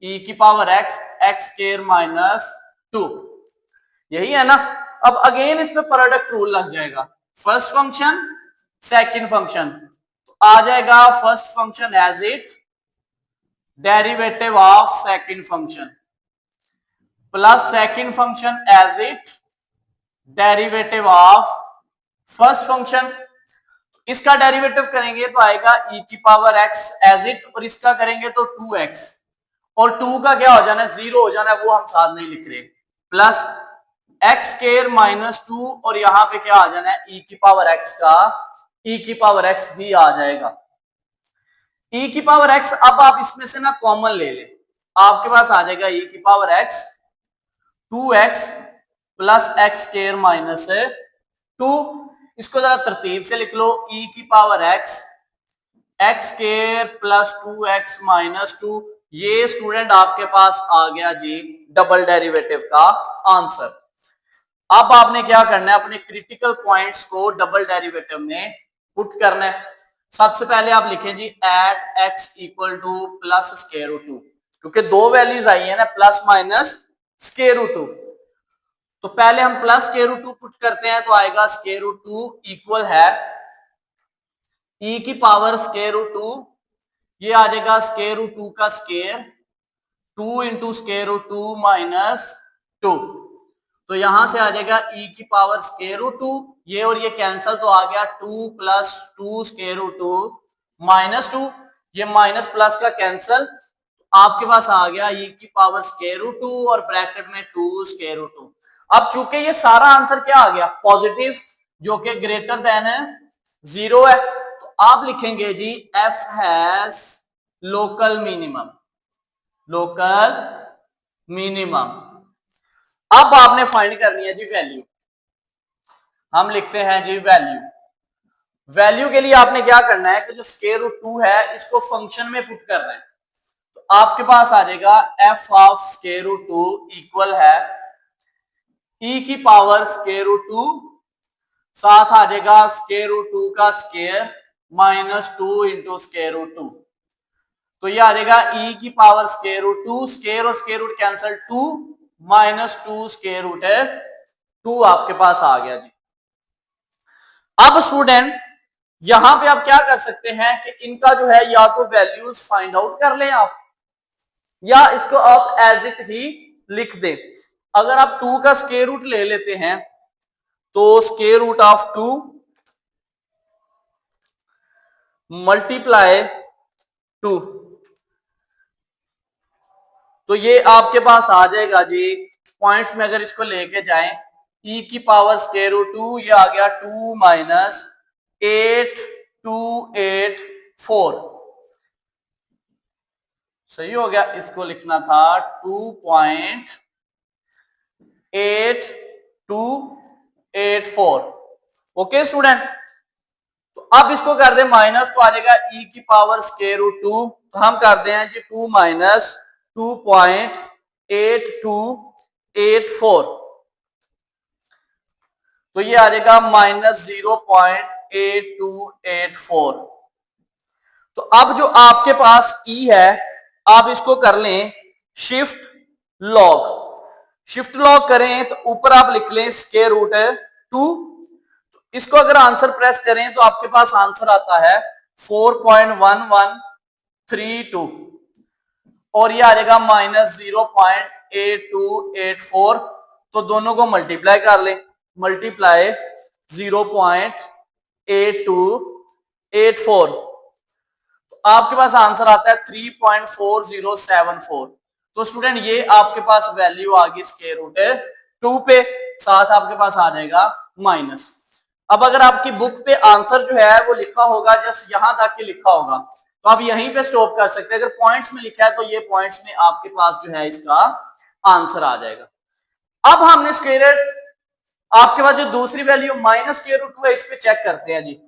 e की power x x square minus 2, यही है ना। अब अगेन इस पे प्रोडक्ट रूल लग जाएगा, फर्स्ट फंक्शन सेकंड फंक्शन, तो आ जाएगा first function as it, derivative of second function plus second function as it, derivative of first function. इसका डेरिवेटिव करेंगे तो आएगा e की पावर x एज इट, और इसका करेंगे तो 2x, और 2 का क्या हो जाना है, 0 हो जाना है, वो हम साथ नहीं लिख रहे, प्लस एक्स स्क्वायर माइनस 2, और यहां पे क्या आ जाना है, e की पावर x का e की पावर x ही आ जाएगा। e की पावर x, अब आप इसमें से ना कॉमन ले लें, आपके पास आ जाएगा e की power x 2x plus x square minus 2। इसको जरा तरतीब से लिख लो, e की power x x square plus 2x minus 2। ये स्टूडेंट आपके पास आ गया जी डबल डेरिवेटिव का आंसर। अब आपने क्या करना है, अपने क्रिटिकल पॉइंट्स को डबल डेरिवेटिव में पुट करना है। सबसे पहले आप लिखें जी at x equal to plus square root 2, क्योंकि दो वैल्यूज आई है ना, प्लस माइनस स्क्वायर रूट 2। तो पहले हम प्लस स्क्वायर रूट 2 पुट करते हैं, तो आएगा स्क्वायर रूट 2 इक्वल है e की पावर स्क्वायर रूट 2, ये आ जाएगा स्क्वायर रूट 2 का square 2 into square root 2 minus 2। तो यहां से आ जाएगा e की पावर स्क्वायर रूट 2, ये और ये कैंसल, तो आ गया 2 प्लस 2 स्क्वायर रूट 2 माइनस 2, ये माइनस प्लस का कैंसल, आपके पास आ गया e की पावर स्क्वायर रूट 2 और ब्रैकेट में 2 स्क्वायर रूट 2। अब चूंकि ये सारा आंसर क्या आ गया, पॉजिटिव, जो कि ग्रेटर देन है 0 है, तो आप लिखेंगे जी f has local minimum, local minimum. अब आपने फाइंड करनी है जी वैल्यू, हम लिखते हैं जी वैल्यू। वैल्यू के लिए आपने क्या करना है कि जो स्क्वायर रूट 2 है इसको फंक्शन में पुट करना है, तो आपके पास आ जाएगा f of square root 2 equal है e की पावर स्क्वायर रूट 2, साथ आ जाएगा स्क्वायर रूट 2 का square minus 2 into square root 2। तो ये आ जाएगा e की पावर स्क्वायर रूट 2, स्क्वायर और square root cancel, 2 minus 2 square root है 2 आपके पास आ गया जी। अब स्टूडेंट यहां पे आप क्या कर सकते हैं कि इनका जो है या तो वैल्यूज फाइंड आउट कर लें आप, या इसको आप एज इट ही लिख दें। अगर आप 2 का स्क्वायर रूट ले लेते हैं तो स्क्वायर रूट ऑफ 2 मल्टीप्लाई 2, तो ये आपके पास आ जाएगा जी, पॉइंट्स में अगर इसको लेके जाएं, e की पावर स्क्वायर रूट 2, ये आ गया 2 माइनस 8284, सही हो गया। इसको लिखना था 2.8284। ओके स्टूडेंट, तो अब इसको कर दे माइनस, तो आ जाएगा e की पावर स्क्वायर रूट 2, तो हम करते हैं जी 2 माइनस 2.8284, तो ये आ जाएगा माइनस 0.8284। तो अब जो आपके पास e है, आप इसको कर लें शिफ्ट लॉग, शिफ्ट लॉग करें तो ऊपर आप लिख लें स्क्वायर रूट 2, इसको अगर आंसर प्रेस करें तो आपके पास आंसर आता है 4.1132, और ये आ जाएगा माइनस 0.8284। तो दोनों को मल्टीप्लाई कर लें, मल्टीप्लाई 0.8284, तो आपके पास आंसर आता है 3.4074। तो स्टूडेंट ये आपके पास वैल्यू आ गई स्क्वायर रूट 2 पे, साथ आपके पास आ जाएगा माइनस। अब अगर आपकी बुक पे आंसर जो है वो लिखा होगा, जस्ट यहां तक के लिखा होगा, तो आप यहीं पे स्टॉप कर सकते हैं। अगर पॉइंट्स में लिखा है तो ये पॉइंट्स में आपके पास जो है इसका आंसर आ जाएगा। अब हमने स्क्वायर, आपके पास जो दूसरी वैल्यू माइनस स्क्वायर रूट 2 है, इस पे चेक करते हैं जी,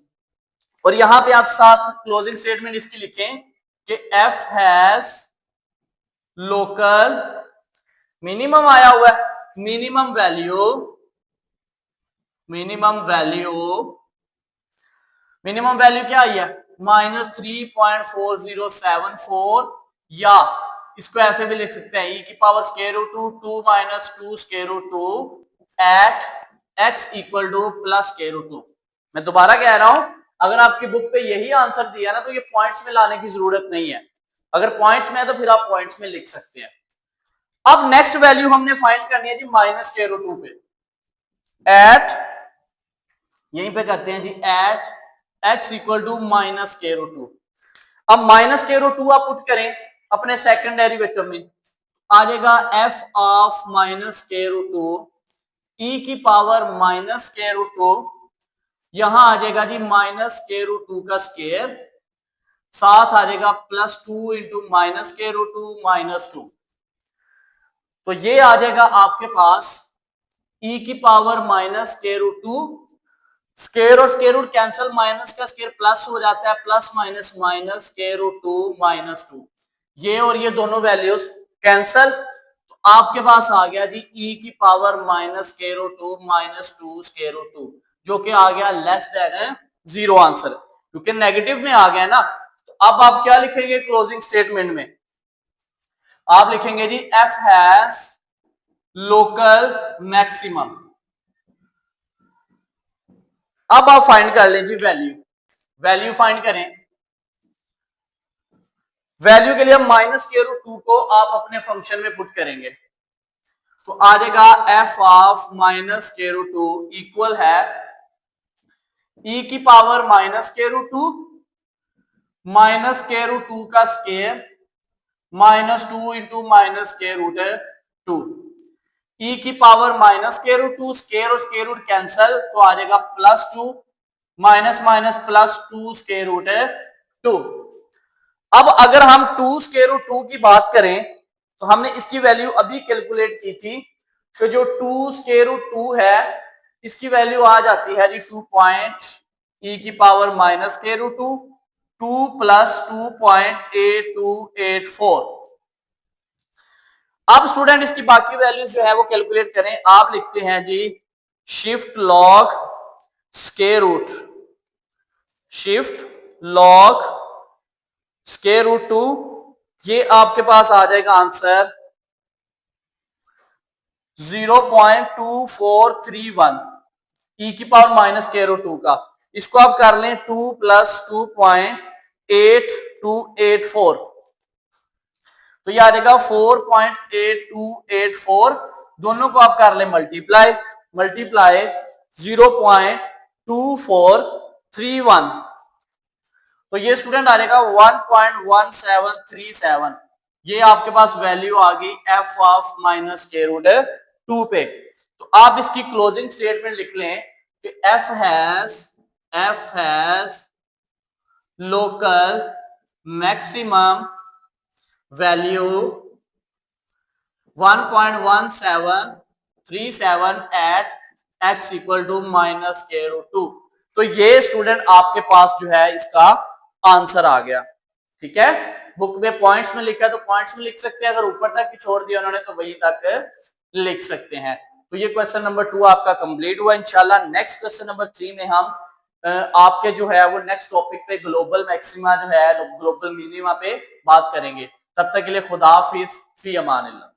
और यहां पे आप साथ क्लोजिंग स्टेटमेंट इसकी लिखें कि f हैज लोकल मिनिमम आया हुआ है, मिनिमम वैल्यू, मिनिमम वैल्यू क्या आई है, माइनस 3.4074, या इसको ऐसे भी लिख सकते हैं e की power square root 2 minus 2 square root 2 at x equal to plus square root 2। मैं दोबारा कह रहा हूं, अगर आपकी बुक पे यही आंसर दिया ना तो ये पॉइंट्स में लाने की जरूरत नहीं है, अगर पॉइंट्स में है तो फिर आप पॉइंट्स में लिख सकते हैं। अब नेक्स्ट वैल्यू हमने फाइंड करनी है जी माइनस के रूट 2 पे, एट यहीं पे करते हैं जी at x equal to minus के रूट 2। अब माइनस के रूट 2 आप पुट करें अपने सेकंड डेरिवेटिव में, आ जाएगा f ऑफ माइनस के रूट 2 e की पावर माइनस के रूट 2, यहां आ जाएगा जी माइनस के रूट 2 का स्केयर, साथ आ जाएगा प्लस 2 इंटू माइनस के रूट 2 माइनस 2, तो ये आ जाएगा आपके पास e की पावर माइनस के रूट 2, स्केयर और स्केयर रूट कैंसिल, माइनस का स्केयर प्लस हो जाता है, प्लस माइनस माइनस के रूट 2 माइनस 2, ये और ये दोनों वैल्यूज कैंसिल, तो आपके पास आ गया जी e की पावर माइनस के रूट 2 माइनस 2 स्केयर रूट 2, जो कि आ गया लेस देन 0 आंसर, क्योंकि नेगेटिव में आ गया ना। तो अब आप क्या लिखेंगे क्लोजिंग स्टेटमेंट में, आप लिखेंगे जी f हैज लोकल मैक्सिमम। अब आप फाइंड कर लें जी वैल्यू, वैल्यू फाइंड करें, वैल्यू के लिए हम माइनस के रूट 2 को आप अपने फंक्शन में पुट करेंगे, तो आ जाएगा f ऑफ माइनस के रूट 2 इक्वल है e की पावर माइनस के रूट 2 माइनस के रूट 2 का स्केयर माइनस 2 इंटू माइनस के रूट 2, e की पावर माइनस के रूट 2, स्केयर और स्केयर रूट कैंसिल, तो आ जाएगा plus 2 minus minus plus 2 square root 2। अब अगर हम 2 स्केयर रूट 2 की बात करें तो हमने इसकी वैल्यू अभी कैलकुलेट की थी, तो जो 2 स्केयर रूट 2 है इसकी वैल्यू आ जाती है जी 2 पॉइंट e की पावर माइनस के रूट 2, 2 प्लस 2.8284। अब स्टूडेंट इसकी बाकी वैल्यू जो है वो कैलकुलेट करें, आप लिखते हैं जी shift log square root, shift log square root 2, ये आपके पास आ जाएगा आंसर 0.2431 e की पावर माइनस स्क्वायर रूट 2 का, इसको आप कर लें 2 प्लस 2.8284, तो ये आ जाएगा 4.8284, दोनों को आप कर ले मल्टीप्लाई, मल्टीप्लाई 0.2431, तो ये स्टूडेंट आ जाएगा 1.1737, ये आपके पास वैल्यू आ गई f ऑफ माइनस के रूट 2 पे। तो आप इसकी क्लोजिंग स्टेटमेंट लिख लें कि f has local maximum value 1.1737 at x equal to minus के रूट 2। तो ये स्टूडेंट आपके पास जो है इसका आंसर आ गया, ठीक है। बुक में पॉइंट्स में लिखा है तो पॉइंट्स में लिख सकते हैं, अगर ऊपर तक छोड़ दिया उन्होंने तो वहीं तक लिख सकते हैं। तो ये क्वेश्चन नंबर 2 आपका कंप्लीट हुआ। इंशाल्लाह नेक्स्ट क्वेश्चन नंबर 3 में हम आपके जो है वो नेक्स्ट टॉपिक पे ग्लोबल मैक्सिमा जो है ग्लोबल मिनिमा पे बात करेंगे। तब तक के लिए खुदा हाफिज, फी अमान अल्लाह।